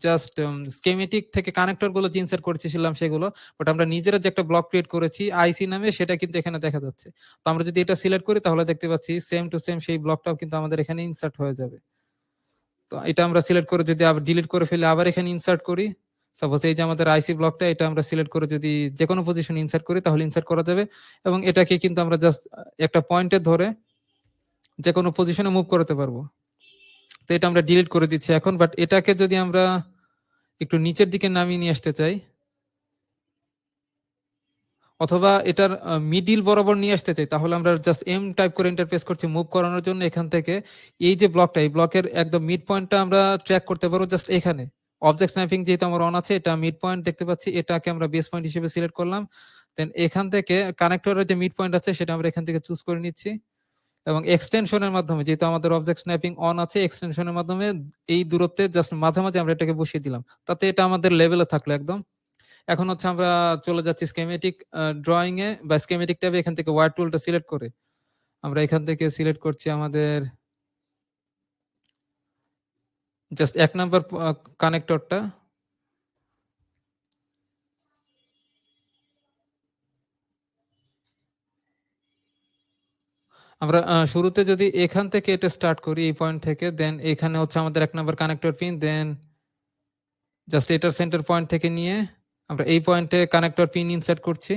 জাস্ট স্কেমেটিক থেকে কানেক্টর গুলো যে ইনসার্ট করেছিলাম সেগুলো, বাট আমরা নিজেরা যে একটা ব্লক ক্রিয়েট করেছি আইসি নামে, সেটা কিন্তু এখানে দেখা যাচ্ছে। তো আমরা যদি এটা সিলেক্ট করি তাহলে দেখতে পাচ্ছি সেম টু সেম সেই ব্লকটাও কিন্তু আমাদের এখানে ইনসার্ট হয়ে যাবে। তো এটা আমরা সিলেক্ট করে যদি আবার ডিলিট করে ফেলে আবার এখানে ইনসার্ট করি, সাপোজ এই যে আমাদের আইসি ব্লকটা, এটা আমরা সিলেক্ট করে যদি যে কোনো পজিশনে ইনসার্ট করি তাহলে ইনসার্ট করা যাবে। এবং এটাকে কিন্তু আমরা জাস্ট একটা পয়েন্টে ধরে যে কোনো পজিশনে মুভ করতে পারবো। তো এটা আমরা ডিলিট করে দিচ্ছি এখন। বাট এটাকে যদি আমরা একটু নিচের দিকে নামিয়ে নিয়ে আসতে চাই, অথবা এটার মিডিল বরাবর নিয়ে আসতে চাই, তাহলে আমরা জাস্ট এম টাইপ করে ইন্টারফেস করছি মুভ করানোর জন্য। এখান থেকে এই যে ব্লকটা, এই ব্লকের একদম মিড পয়েন্টটা আমরা ট্র্যাক করতে পারবো জাস্ট এখানে। অবজেক্ট স্ন্যাপিং যেহেতু আমার অন আছে, এটা মিড পয়েন্ট দেখতে পাচ্ছি, এটাকে আমরা বেস পয়েন্ট হিসেবে সিলেক্ট করলাম। দেন এখান থেকে কানেক্টরের যে মিড পয়েন্ট আছে সেটা আমরা এখান থেকে চুজ করে নিচ্ছি, এবং এক্সটেনশনের মাধ্যমে, যেহেতু আমাদের অবজেক্ট স্ন্যাপিং অন আছে, এক্সটেনশনের মাধ্যমে এই দূরত্বে জাস্ট মাঝামাঝি আমরা এটাকে বসিয়ে দিলাম, তাতে এটা আমাদের লেভেলে থাকলো একদম। এখন হচ্ছে আমরা চলে যাচ্ছি স্কেমেটিক ড্রয়িং এ বা স্কেমেটিক ট্যাবে, এখান থেকে ওয়ার টুলটা সিলেক্ট করে আমরা এখান থেকে সিলেক্ট করছি আমাদের জাস্ট 1 নাম্বার কানেক্টরটা। আমরা শুরুতে যদি এখান থেকে এটা স্টার্ট করি এই পয়েন্ট থেকে, দেন এখানে হচ্ছে আমাদের 1 নাম্বার কানেক্টর পিন, দেন জাস্ট এটার সেন্টার পয়েন্ট থেকে নিয়ে আমরা এই পয়েন্টে কানেক্টর পিন ইনসার্ট করছি।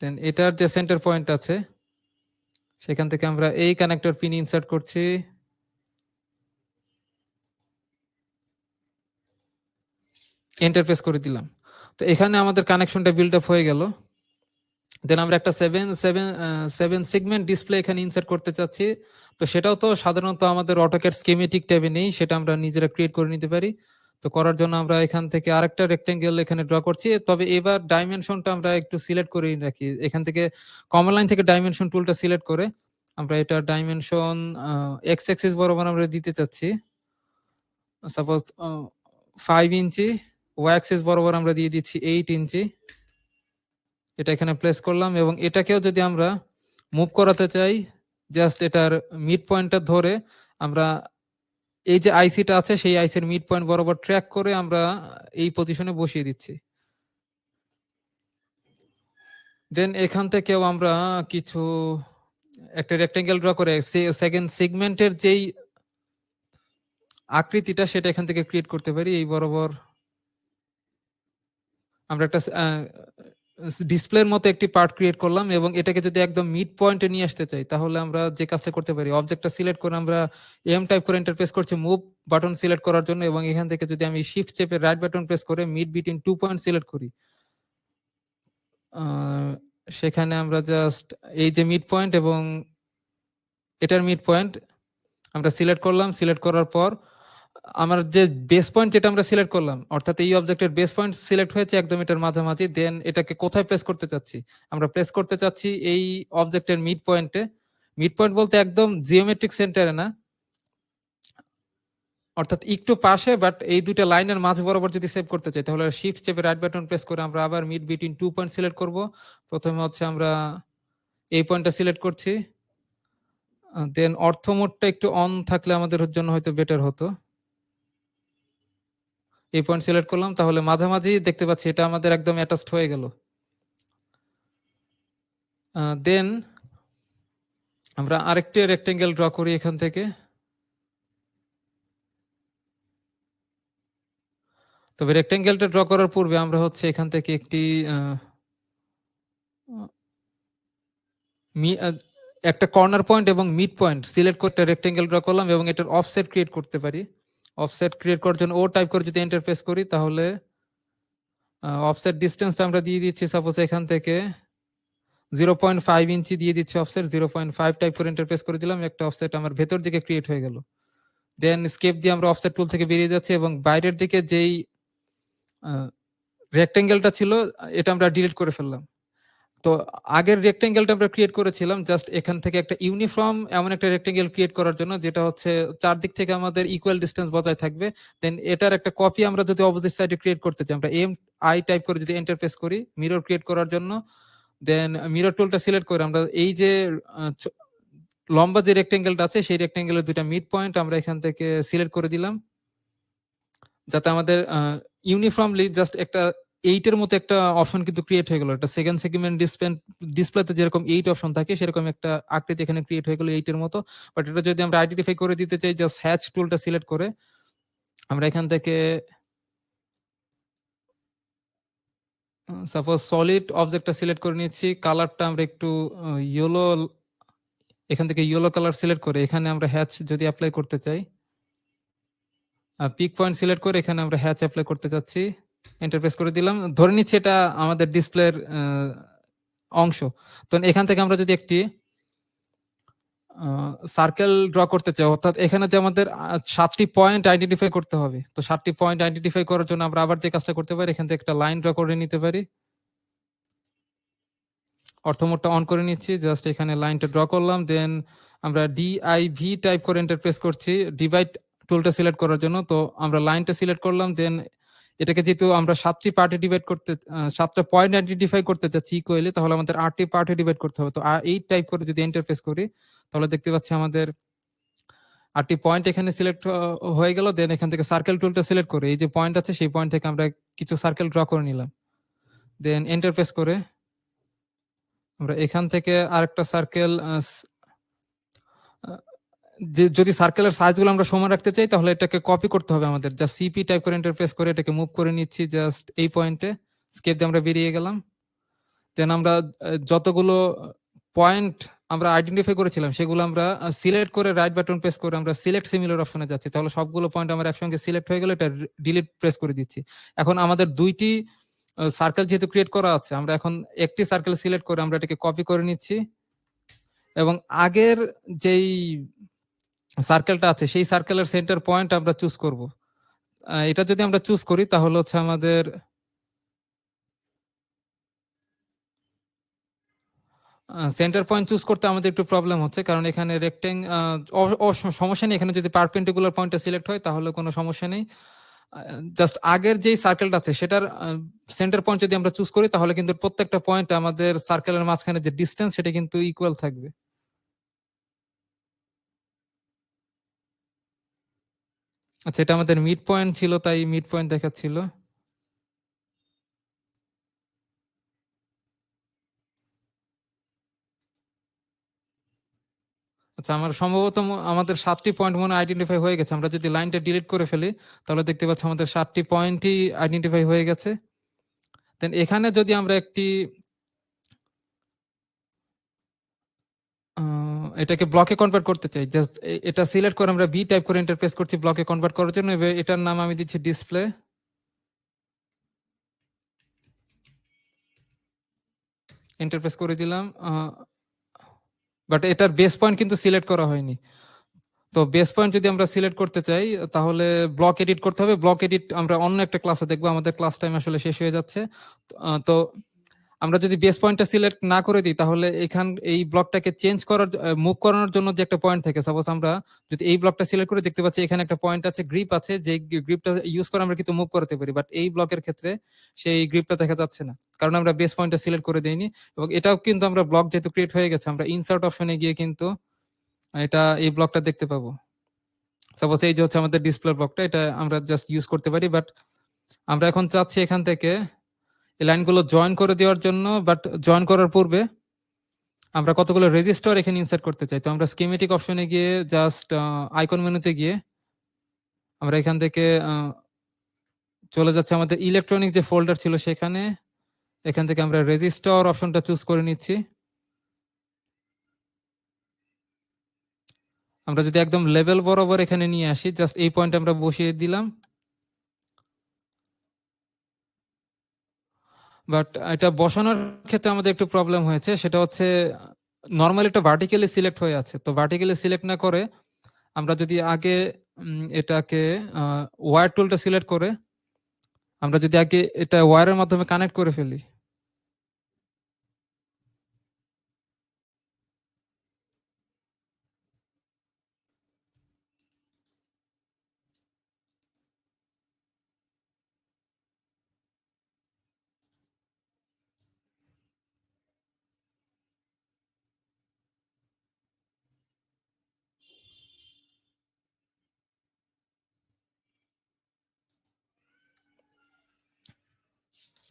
দেন এটার যে সেন্টার পয়েন্ট আছে সেখান থেকে আমরা এই কানেক্টর পিন ইনসার্ট করছি, এন্টার প্রেস করে দিলাম। তো এখানে আমাদের কানেকশনটা বিল্ড আপ হয়ে গেল। দেন আমরা একটা 7 সেগমেন্ট ডিসপ্লে এখানে ইনসার্ট করতে চাচ্ছি। তো সেটাও তো সাধারণত আমাদের অটোক্যাড স্কিমেটিক ট্যাবে নেই, সেটা আমরা নিজেরা ক্রিয়েট করে নিতে পারি। তো করার জন্য আমরা এখান থেকে আরেকটা রেক্টেঙ্গেল এখানে ড্র করছি। তবে এবার ডাইমেনশনটা আমরা একটু সিলেক্ট করে রাখি, এখান থেকে কমন লাইন থেকে ডাইমেনশন টুলটা সিলেক্ট করে আমরা এটা ডাইমেনশন এক্স অ্যাক্সিস বরাবর আমরা দিতে চাচ্ছি, সাপোজ 5 ইঞ্চি, ওয়াই অ্যাক্সিস বরাবর আমরা দিয়ে দিচ্ছি 8 ইঞ্চি। এটা এখানে প্লেস করলাম, এবং এটাকেও যদি আমরা মুভ করাতে চাই, জাস্ট এটার মিড পয়েন্টটা ধরে আমরা এই যে আইসিটা আছে সেই আইসির মিড পয়েন্ট বরাবর ট্র্যাক করে আমরা এই পজিশনে বসিয়ে দিচ্ছি। দেন এখান থেকেও আমরা কিছু একটা রেক্টেঙ্গেল ড্র করে সেকেন্ড সেগমেন্টের যেই আকৃতিটা সেটা এখান থেকে ক্রিয়েট করতে পারি। এই বরাবর আমরা একটা ডিসপ্লের মতো একটি পার্ট ক্রিয়েট করলাম, এবং এটাকে যদি একদম মিড পয়েন্টে নিয়ে আসতে চাই তাহলে আমরা যে কাজটা করতে পারি, অবজেক্টটা সিলেক্ট করে আমরা এম টাইপ করে ইন্টারফেস করছি মুভ বাটন সিলেক্ট করার জন্য, এবং এখান থেকে যদি আমি শিফট চেপে রাইট বাটন প্রেস করে মিড বিটুইন 2 পয়েন্ট সিলেক্ট করি, সেখানে আমরা জাস্ট এই যে মিড পয়েন্ট এবং এটার মিড পয়েন্ট আমরা সিলেক্ট করলাম। সিলেক্ট করার পর আমার যে বেস পয়েন্ট যেটা আমরা সিলেক্ট করলাম, অর্থাৎ এই অবজেক্টের বেস পয়েন্ট সিলেক্ট হয়েছে একদম এটার মাঝামাঝি। দেন এটাকে কোথায় প্লেস করতে চাচ্ছি, আমরা প্লেস করতে চাচ্ছি এই অবজেক্টের মিড পয়েন্টে। মিড পয়েন্ট বলতে একদম জিওমেট্রিক সেন্টারে না, অর্থাৎ একটু পাশে, বাট এই দুইটা লাইনের মাঝ বরাবর যদি সেভ করতে চাই তাহলে শিফট চেপে রাইট বাটন প্রেস করে আমরা আবার মিড বিটুইন 2 পয়েন্ট সিলেক্ট করব। প্রথমে হচ্ছে আমরা এই পয়েন্টটা সিলেক্ট করছি, দেন অর্থ মোডটা একটু অন থাকলে আমাদের জন্য হয়তো বেটার হতো। এই পয়েন্ট সিলেক্ট করলাম, তাহলে মাঝামাঝি দেখতে পাচ্ছি এটা আমাদের একদম অ্যাটাচড হয়ে গেল। দেন আমরা আরেকটি রেক্টেঙ্গেল ড্র করি এখান থেকে। তবে রেক্টেঙ্গেলটা ড্র করার পূর্বে আমরা হচ্ছে এখান থেকে একটি একটা কর্নার পয়েন্ট এবং মিড পয়েন্ট সিলেক্ট করতে রেক্টেঙ্গেল ড্র করলাম, এবং এটার অফসেট ক্রিয়েট করতে পারি। অফসেট ক্রিয়েট করার জন্য ও টাইপ করে যদি এন্টার প্রেস করি তাহলে অফসেট ডিসটেন্সটা আমরা দিয়ে দিচ্ছি সাপোজ এখান থেকে 0.5 ইঞ্চি দিয়ে দিচ্ছি অফসেট, 0.5 টাইপ করে ইন্টারফেস করে দিলাম, একটা অফসেট আমার ভেতর দিকে ক্রিয়েট হয়ে গেল। দেন স্কেপ দিয়ে আমরা অফসেট টুল থেকে বেরিয়ে যাচ্ছি এবং বাইরের দিকে যেই রেক্টেঙ্গেলটা ছিল এটা আমরা ডিলিট করে ফেললাম। তো আগের রেক্টেঙ্গেলটা আমরা ক্রিয়েট করেছিলাম জাস্ট এখান থেকে একটা ইউনিফর্ম এমন একটা রেক্টেঙ্গেল ক্রিয়েট করার জন্য, যেটা হচ্ছে চারদিক থেকে আমাদের ইকুয়াল ডিস্টেন্স বজায় থাকবে। দেন এটার একটা কপি আমরা যদি অপোজিট সাইডে ক্রিয়েট করতে চাই, আমরা এম আই টাইপ করে যদি ইন্টারফেস করি মিরর ক্রিয়েট করার জন্য, দেন মিরর টুলটা সিলেক্ট করে আমরা এই যে লম্বা যে রেক্টেঙ্গেলটা আছে সেই রেক্টেঙ্গেলের দুইটা মিড পয়েন্ট আমরা এখান থেকে সিলেক্ট করে দিলাম, যাতে আমাদের ইউনিফর্মলি জাস্ট একটা 8 এর মতো একটা অপশন কিন্তু ক্রিয়েট হয়ে গেল। একটা সেকেন্ড সেগমেন্ট ডিসপ্লেতে যেরকম 8 অপশন থাকে সেরকম একটা আকৃতি এখানে ক্রিয়েট হয়ে গেল 8 এর মতো। বাট এটা যদি আমরা আইডেন্টিফাই করে দিতে চাই, জাস্ট হ্যাচ টুলটা সিলেক্ট করে আমরা এখান থেকে সাপোজ সলিড অবজেক্টটা সিলেক্ট করে নিচ্ছি, কালারটা আমরা একটু ইয়েলো, এখান থেকে ইয়েলো কালার সিলেক্ট করে এখানে আমরা হ্যাচ যদি অ্যাপ্লাই করতে চাই, পিক পয়েন্ট সিলেক্ট করে এখানে আমরা হ্যাচ অ্যাপ্লাই করতে চাচ্ছি, ইন্টারফেস করে দিলাম, ধরে নিচ্ছি এটা আমাদের ডিসপ্লের অংশ। তো এখান থেকে আমরা যদি একটি সার্কেল ড্র করতে চাই, অর্থাৎ এখানে যে আমাদের 7টি পয়েন্ট আইডেন্টিফাই করতে হবে, তো 7টি পয়েন্ট আইডেন্টিফাই করার জন্য আমরা আবার যে কাজটা করতে পারি, এখান থেকে একটা লাইন ড্র করে নিতে পারি। অর্থমোডটা অন করে নিচ্ছি, জাস্ট এখানে লাইনটা ড্র করলাম, দেন আমরা ডিআইভি টাইপ করে ইন্টারপ্রেস করছি ডিভাইড টুলটা সিলেক্ট করার জন্য। তো আমরা লাইনটা সিলেক্ট করলাম, দেন এটাকে যেহেতু আমরা 7টি পার্টে ডিভাইড করতে 7টা পয়েন্ট আইডেন্টিফাই করতে চাচ্ছি ইকুয়ালি, তাহলে আমাদের 8টি পার্টে ডিভাইড করতে হবে। তো এই টাইপ করে যদি ইন্টারফেস করি তাহলে দেখতে পাচ্ছি আমাদের 8টি পয়েন্ট এখানে সিলেক্ট হয়ে গেল। দেন এখান থেকে সার্কেল টুলটা সিলেক্ট করে এই যে পয়েন্ট আছে সেই পয়েন্ট থেকে আমরা কিছু সার্কেল ড্র করে নিলাম, দেন ইন্টারফেস করে আমরা এখান থেকে আরেকটা সার্কেল, যে যদি সার্কেলের সাইজগুলো আমরা সমান রাখতে চাই তাহলে এটাকে কপি করতে হবে আমাদের, জাস্ট সিপি টাইপ করে ইন্টারফেস করে এটাকে মুভ করে নিচ্ছি জাস্ট এই পয়েন্টে, স্কেপ দিয়ে আমরা বেরিয়ে গেলাম। দেন আমরা যতগুলো পয়েন্ট আমরা আইডেন্টিফাই করেছিলাম সেগুলো আমরা সিলেক্ট করে রাইট বাটন প্রেস করে আমরা সিলেক্ট সিমিলার অপশনে যাচ্ছি, তাহলে সবগুলো পয়েন্ট আমার একসঙ্গে সিলেক্ট হয়ে গেলে এটা ডিলিট প্রেস করে দিচ্ছি। এখন আমাদের দুইটি সার্কেল যেহেতু ক্রিয়েট করা আছে, আমরা এখন একটি সার্কেল সিলেক্ট করে আমরা এটাকে কপি করে নিচ্ছি এবং আগের যেই সার্কেলটা আছে সেই সার্কেলের সেন্টার পয়েন্ট আমরা চুজ করব। এটা যদি আমরা চুজ করি তাহলে হচ্ছে আমাদের সেন্টার পয়েন্ট চুজ করতে আমাদের একটু প্রবলেম হচ্ছে, কারণ এখানে সমস্যা নেই, এখানে যদি পারপেন্ডিকুলার পয়েন্টটা সিলেক্ট হয় তাহলে কোনো সমস্যা নেই। জাস্ট আগের যেই সার্কেলটা আছে সেটার সেন্টার পয়েন্ট যদি আমরা চুজ করি তাহলে কিন্তু প্রত্যেকটা পয়েন্ট আমাদের সার্কেলের মাঝখানে যে ডিসটেন্স সেটা কিন্তু ইকুয়াল থাকবে। আচ্ছা, এটা আমাদের মিড পয়েন্ট ছিল তাই মিড পয়েন্ট দেখাচ্ছিল। আচ্ছা, আমার সম্ভবত আমাদের 7টি পয়েন্ট মনে আইডেন্টিফাই হয়ে গেছে। আমরা যদি লাইনটা ডিলিট করে ফেলি তাহলে দেখতে পাচ্ছি আমাদের 7টি পয়েন্টই আইডেন্টিফাই হয়ে গেছে। দেন এখানে যদি আমরা একটি এটাকে ব্লকে কনভার্ট করতে চাই, জাস্ট এটা সিলেক্ট করে আমরা বি টাইপ করে ইন্টারফেস করছি ব্লকে কনভার্ট করার জন্য। এটার নাম আমি দিচ্ছি ডিসপ্লে, ইন্টারফেস করে দিলাম। বাট এটার বেস পয়েন্ট কিন্তু সিলেক্ট করা হয়নি। তো বেস পয়েন্ট যদি আমরা সিলেক্ট করতে চাই তাহলে ব্লক এডিট করতে হবে। ব্লক এডিট আমরা অন্য একটা ক্লাসে দেখবো, আমাদের ক্লাস টাইম আসলে শেষ হয়ে যাচ্ছে। তো আমরা যদি বেস পয়েন্টটা সিলেক্ট না করে দিই তাহলে এই ব্লকটাকে চেঞ্জ করার মুভ করানোর জন্য যে একটা পয়েন্ট থাকে, সাপোজ আমরা যদি এই ব্লকটা সিলেক্ট করে দেখতে পাচ্ছি এখানে একটা পয়েন্ট আছে, গ্রিপ আছে, যে গ্রিপটা ইউজ করে আমরা কিন্তু মুভ করতে পারি, বাট এই ব্লকের ক্ষেত্রে সেই গ্রিপটা দেখা যাচ্ছে না কারণ আমরা বেস পয়েন্টটা সিলেক্ট করে দেইনি। এবং এটাও কিন্তু আমরা ব্লক যেহেতু ক্রিয়েট হয়ে গেছে আমরা ইনসার্ট অপশনে গিয়ে কিন্তু এটা এই ব্লকটা দেখতে পাবো। সাপোজ এই যে হচ্ছে আমাদের ডিসপ্লে ব্লকটা, এটা আমরা জাস্ট ইউজ করতে পারি, বাট আমরা এখন চাচ্ছি এখান থেকে এই লাইনগুলো জয়েন করে দেওয়ার জন্য। বাট জয়েন করার পূর্বে আমরা কতগুলো রেজিস্টার এখানে ইনসার্ট করতে চাই। তো আমরা স্কিমেটিক অপশনে গিয়ে জাস্ট আইকন মেনুতে গিয়ে আমরা এখান থেকে চলে যাচ্ছে আমাদের ইলেকট্রনিক যে ফোল্ডার ছিল সেখানে, এখান থেকে আমরা রেজিস্টার অপশনটা চুজ করে নিচ্ছি। আমরা যদি একদম লেভেল বরাবর এখানে নিয়ে আসি, জাস্ট এই পয়েন্ট আমরা বসিয়ে দিলাম। বাট এটা বসানোর ক্ষেত্রে আমাদের একটু প্রবলেম হয়েছে, সেটা হচ্ছে নর্মালি এটা ভার্টিক্যালি সিলেক্ট হয়ে আছে, তো ভার্টিক্যালি সিলেক্ট না করে আমরা যদি আগে এটাকে ওয়্যার টুলটা সিলেক্ট করে আমরা যদি আগে এটা ওয়্যারের মাধ্যমে কানেক্ট করে ফেলি।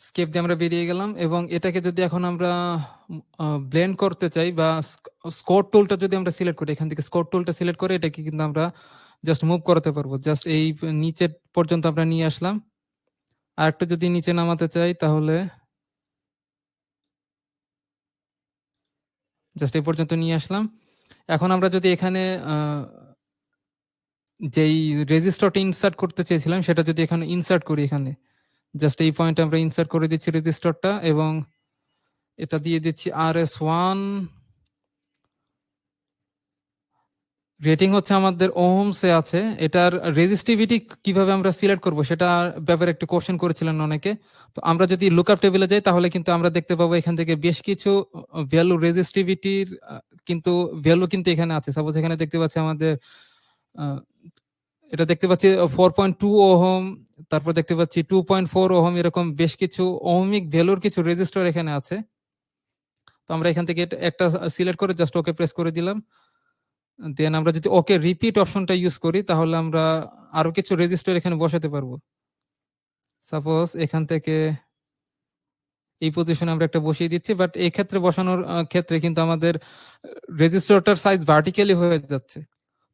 স্কেপ দিয়ে আমরা বেরিয়ে গেলাম এবং এটাকে যদি এখন আমরা ব্লেন্ড করতে চাই বা স্কোর টুলটা যদি আমরা সিলেক্ট করি, এখান থেকে স্কোর টুলটা সিলেক্ট করে এটাকে কিন্তু আমরা জাস্ট মুভ করতে পারবো। জাস্ট এই নিচে পর্যন্ত আমরা নিয়ে আসলাম, আর একটু যদি নিচে নামাতে চাই তাহলে জাস্ট এই পর্যন্ত নিয়ে আসলাম। এখন আমরা যদি এখানে যেই রেজিস্টারটা ইনসার্ট করতে চেয়েছিলাম সেটা যদি এখানে ইনসার্ট করি, এখানে জাস্ট এই পয়েন্টে আমরা ইনসার্ট করে দিচ্ছি রেজিস্টারটা এবং এটা দিয়ে দিচ্ছি RS1, রেটিং হচ্ছে আমাদের ওহমসে আছে। এটার রেজিস্টিভিটি কিভাবে আমরা সিলেক্ট করব সেটা ব্যাপারে একটু কোশ্চেন করেছিলেন অনেকে। তো আমরা যদি লুকআপ টেবিলে যাই তাহলে কিন্তু আমরা দেখতে পাবো এখান থেকে বেশ কিছু ভ্যালু রেজিস্টিভিটির কিন্তু ভ্যালু কিন্তু এখানে আছে। সাপোজ এখানে দেখতে পাচ্ছি আমাদের এটা দেখতে পাচ্ছি 4.2 ওহম, তারপর দেখতে পাচ্ছি 2.4 ওহম, এরকম বেশ কিছু ওহমিক ভ্যালুর কিছু রেজিস্টার এখানে আছে। তো আমরা এখান থেকে একটা সিলেক্ট করে জাস্ট ওকে প্রেস করে দিলাম। দেন আমরা যদি ওকে রিপিট অপশনটা ইউজ করি তাহলে আমরা আরো কিছু রেজিস্টার এখানে বসাতে পারবো। সাপোজ এখান থেকে এই পজিশনে আমরা একটা বসিয়ে দিচ্ছি, বাট এই ক্ষেত্রে বসানোর ক্ষেত্রে কিন্তু আমাদের রেজিস্টারটার সাইজ ভার্টিক্যালি হয়ে যাচ্ছে।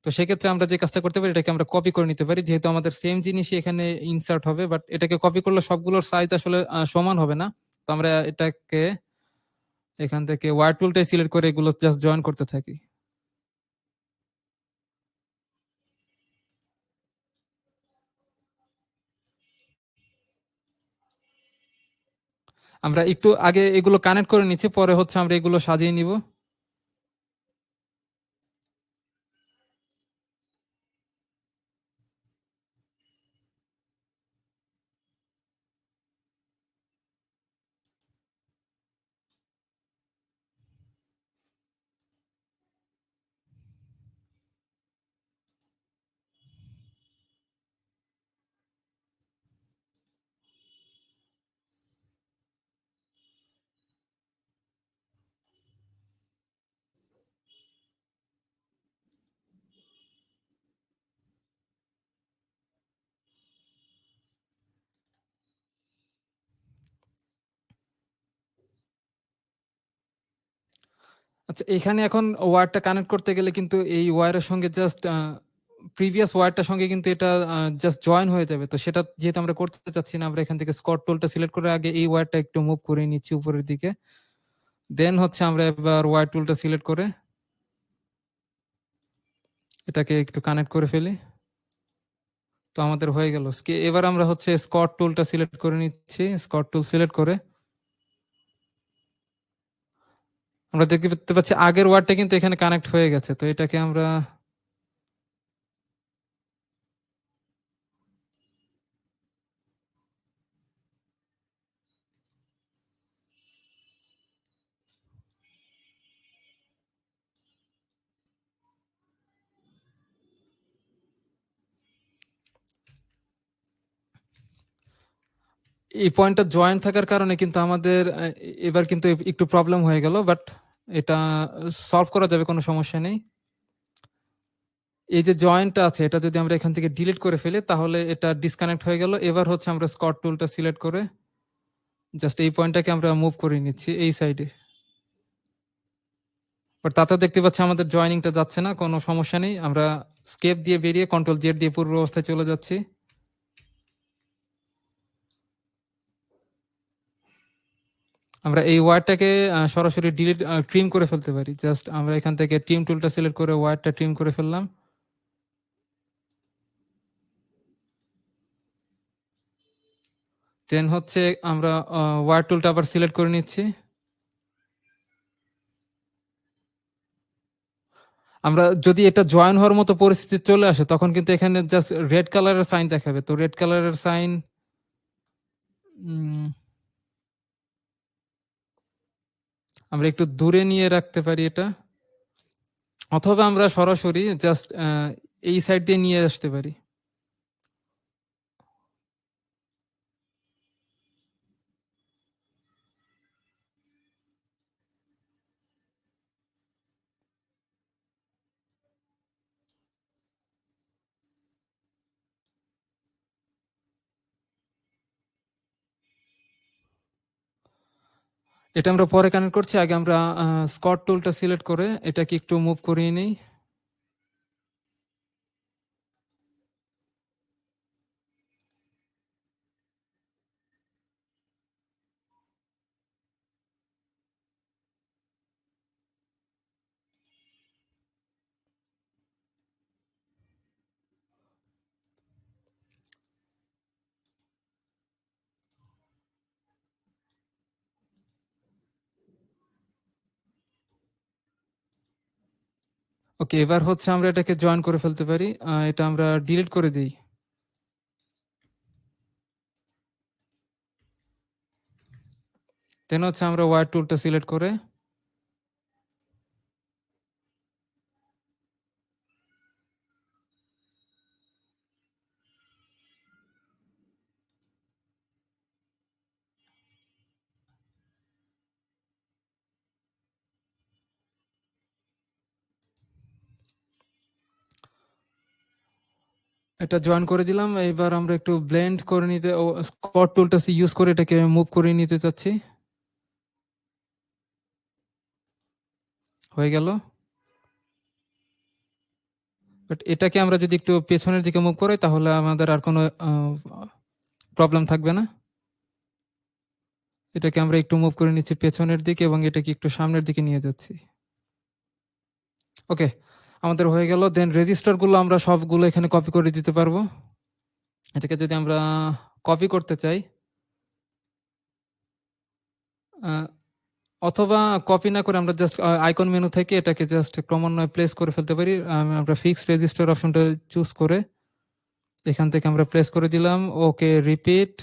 তো সেক্ষেত্রে আমরা যে কাজটা করতে পারি, এটাকে আমরা কপি করে নিতে পারি, যেহেতু আমাদের সেম জিনিসই এখানে ইনসার্ট হবে, বাট এটাকে কপি করলে সবগুলোর সাইজ আসলে সমান হবে না। তো আমরা এটাকে এখান থেকে ওয়্যার টুলটাই সিলেক্ট করে এগুলো জাস্ট জয়েন করতে থাকি। আমরা একটু আগে এগুলো কানেক্ট করে নিচ্ছি, পরে হচ্ছে আমরা এগুলো সাজিয়ে নিব। আচ্ছা, এখানে এখন ওয়্যারটা কানেক্ট করতে গেলে কিন্তু এই ওয়্যারের সঙ্গে জাস্ট প্রিভিয়াস ওয়্যারটার সঙ্গে কিন্তু এটা জাস্ট জয়েন হয়ে যাবে। তো সেটা যেহেতু আমরা করতে চাচ্ছি না, আমরা এখান থেকে স্কট টুলটা সিলেক্ট করে আগে এই ওয়্যারটা একটু মুভ করে নিচ্ছি উপরের দিকে। দেন হচ্ছে আমরা এবার ওয়্যার টুলটা সিলেক্ট করে এটাকে একটু কানেক্ট করে ফেলি। তো আমাদের হয়ে গেল। এবার আমরা হচ্ছে স্কট টুলটা সিলেক্ট করে নিচ্ছি। স্কট টুল সিলেক্ট করে আমরা দেখতে পাচ্ছি আগের ওয়্যারটা কিন্তু এখানে কানেক্ট হয়ে গেছে। তো এটাকে আমরা এই পয়েন্টটা জয়েন থাকার কারণে কিন্তু আমাদের এবার কিন্তু একটু প্রবলেম হয়ে গেল, বাট এটা সলভ করা যাবে, কোনো সমস্যা নেই। এই যে জয়েন্টটা আছে এটা যদি আমরা এখান থেকে ডিলিট করে ফেলি তাহলে এটা ডিসকানেক্ট হয়ে গেল। এবার হচ্ছে আমরা স্কট টুলটা সিলেক্ট করে জাস্ট এই পয়েন্টটাকে আমরা মুভ করে নিচ্ছি এই সাইডে। বাট তাতে দেখতে পাচ্ছি আমাদের জয়েনিংটা যাচ্ছে না, কোনো সমস্যা নেই। আমরা স্কেপ দিয়ে বেরিয়ে কন্ট্রোল জেড দিয়ে পূর্ব অবস্থায় চলে যাচ্ছি। আমরা এই ওয়্যারটাকে সরাসরি ডিলিট ট্রিম করে ফেলতে পারি। জাস্ট আমরা এখান থেকে ট্রিম টুলটা সিলেক্ট করে ওয়্যারটা ট্রিম করে ফেললাম। দেন হচ্ছে আমরা ওয়্যার টুলটা আবার সিলেক্ট করে নিচ্ছি। আমরা যদি এটা জয়েন হওয়ার মতো পরিস্থিতি চলে আসে তখন কিন্তু এখানে জাস্ট রেড কালারের সাইন দেখাবে। তো রেড কালারের সাইন উম আমরা একটু দূরে নিয়ে রাখতে পারি এটা। অথবা আমরা সরাসরি জাস্ট এই সাইড দিয়ে নিয়ে আসতে পারি। এটা আমরা পরে কানেক্ট করছি। আগে আমরা স্কট টুলটা সিলেক্ট করে এটাকে একটু মুভ করিয়ে নেই। ওকে, এবার হচ্ছে আমরা এটাকে জয়েন করে ফেলতে পারি। এটা আমরা ডিলিট করে দেই। দেন হচ্ছে আমরা ওয়্যার টুলটা সিলেক্ট করে এটা জয়েন করে দিলাম। এবার আমরা একটু ব্লেন্ড করে নিতে স্কট টুলটা ইউজ করে এটাকে মুভ করে নিতে চাচ্ছি। হয়ে গেল। বাট এটাকে আমরা যদি একটু পেছনের দিকে মুভ করাই তাহলে আমাদের আর কোনো প্রবলেম থাকবে না। এটাকে আমরা একটু মুভ করে নিচ্ছি পেছনের দিকে এবং এটাকে একটু সামনের দিকে নিয়ে যাচ্ছি। ওকে, আমাদের হয়ে গেল। দেন রেজিস্টার গুলো আমরা সবগুলো এখানে কপি করে দিতে পারবো। এটাকে যদি আমরা কপি করতে চাই অথবা কপি না করে আমরা জাস্ট আইকন মেনু থেকে এটাকে জাস্ট ক্রমান্বয়ে প্লেস করে ফেলতে পারি। আমরা ফিক্সড রেজিস্টার অপশনটা চুজ করে এখান থেকে আমরা প্লেস করে দিলাম। ওকে, রিপিট।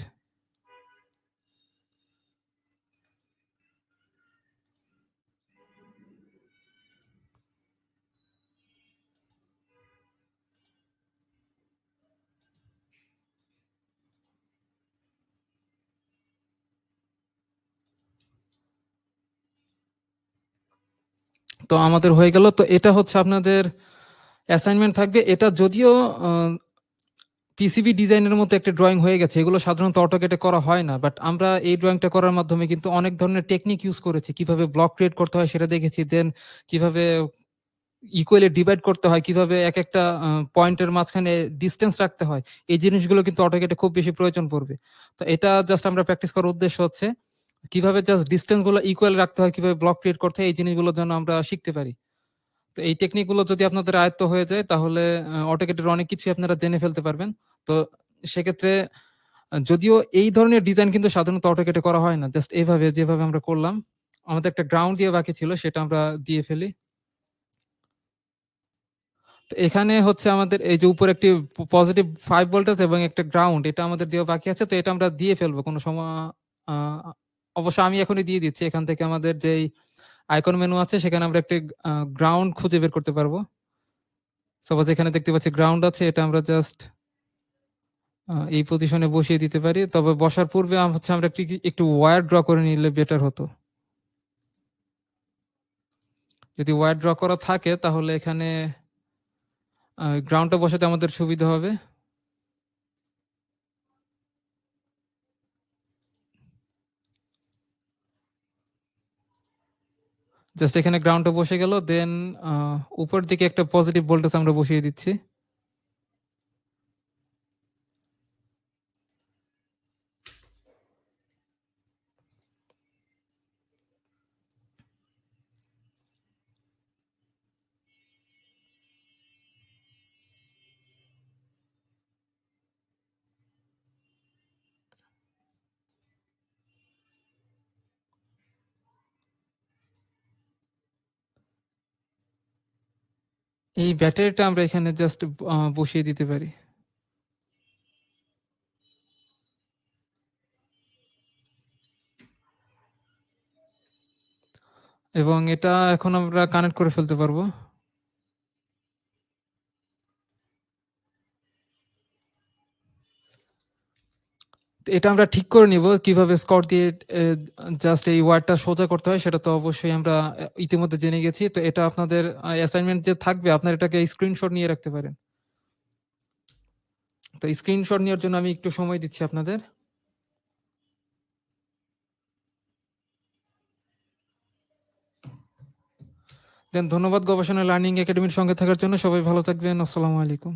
তো আমাদের হয়ে গেল। তো এটা হচ্ছে আপনাদের অ্যাসাইনমেন্ট থাকবে। এটা যদিও পিসিবি ডিজাইনের মতো একটা ড্রয়িং হয়ে গেছে, এগুলো সাধারণত অটোকেটে করা হয় না, বাট আমরা এই ড্রয়িংটা করার মাধ্যমে কিন্তু অনেক ধরনের টেকনিক ইউজ করেছি। কিভাবে ব্লক ক্রিয়েট করতে হয় সেটা দেখেছি। দেন কিভাবে ইকুয়ালি ডিভাইড করতে হয়, কিভাবে এক একটা পয়েন্টের মাঝখানে ডিস্টেন্স রাখতে হয়, এই জিনিসগুলো কিন্তু অটোকেটে খুব বেশি প্রয়োজন পড়বে। তো এটা জাস্ট আমরা প্র্যাকটিস করার উদ্দেশ্য হচ্ছে কিভাবে জাস্ট ডিস্টেন্স গুলো ইকুয়াল রাখতে হয়, কিভাবে ব্লক ক্রিয়েট করতে হয়, এই জিনিসগুলো যেন আমরা শিখতে পারি। তো এই টেকনিক গুলো যদি আপনাদের আয়ত্ত হয়ে যায় তাহলে অটোকেটের অনেক কিছু আপনারা জেনে ফেলতে পারবেন। তো সেক্ষেত্রে যদিও এই ধরনের ডিজাইন কিন্তু সাধারণত অটোকেটে করা হয় না, জাস্ট এইভাবে যেভাবে আমরা করলাম। আমাদের একটা গ্রাউন্ড দিয়ে বাকি ছিল, সেটা আমরা দিয়ে ফেলি। তো এখানে হচ্ছে আমাদের এই যে উপরে একটি পজিটিভ 5 ভোল্টেজ এবং একটা গ্রাউন্ড, এটা আমাদের দেওয়া বাকি আছে। তো এটা আমরা দিয়ে ফেলবো কোনো সময়। আহ, অবশ্য আমি এখনই দিয়ে দিচ্ছি। এখান থেকে আমাদের যেই আইকন মেনু আছে সেখানে আমরা একটি গ্রাউন্ড খুঁজে বের করতে পারবো। সাপোজ এখানে দেখতে পাচ্ছি গ্রাউন্ড আছে, এটা আমরা জাস্ট এই পজিশনে বসিয়ে দিতে পারি। তবে বসার পূর্বে হচ্ছে আমরা একটু ওয়্যার ড্র করে নিলে বেটার হতো। যদি ওয়্যার ড্র করা থাকে তাহলে এখানে গ্রাউন্ডটা বসাতে আমাদের সুবিধা হবে। জাস্ট এখানে গ্রাউন্ডটা বসে গেল। দেন উপর দিকে একটা পজিটিভ ভোল্টেজ আমরা বসিয়ে দিচ্ছি। এই ব্যাটারিটা আমরা এখানে জাস্ট বসিয়ে দিতে পারি। এবং এটা এখন আমরা কানেক্ট করে ফেলতে পারবো। এটা আমরা ঠিক করে নিব কিভাবে স্কট দিয়ে জাস্ট এই ওয়ার্ডটা সোজা করতে হয়, সেটা তো অবশ্যই আমরা ইতিমধ্যে জেনে গেছি। তো এটা আপনাদের অ্যাসাইনমেন্ট যে থাকবে, আপনার এটাকে স্ক্রিনশট নিয়ে রাখতে পারেন। তো স্ক্রিনশট নেওয়ার জন্য আমি একটু সময় দিচ্ছি আপনাদের। দেন ধন্যবাদ গবেষণা লার্নিং একাডেমির সঙ্গে থাকার জন্য। সবাই ভালো থাকবেন। আসসালামু আলাইকুম।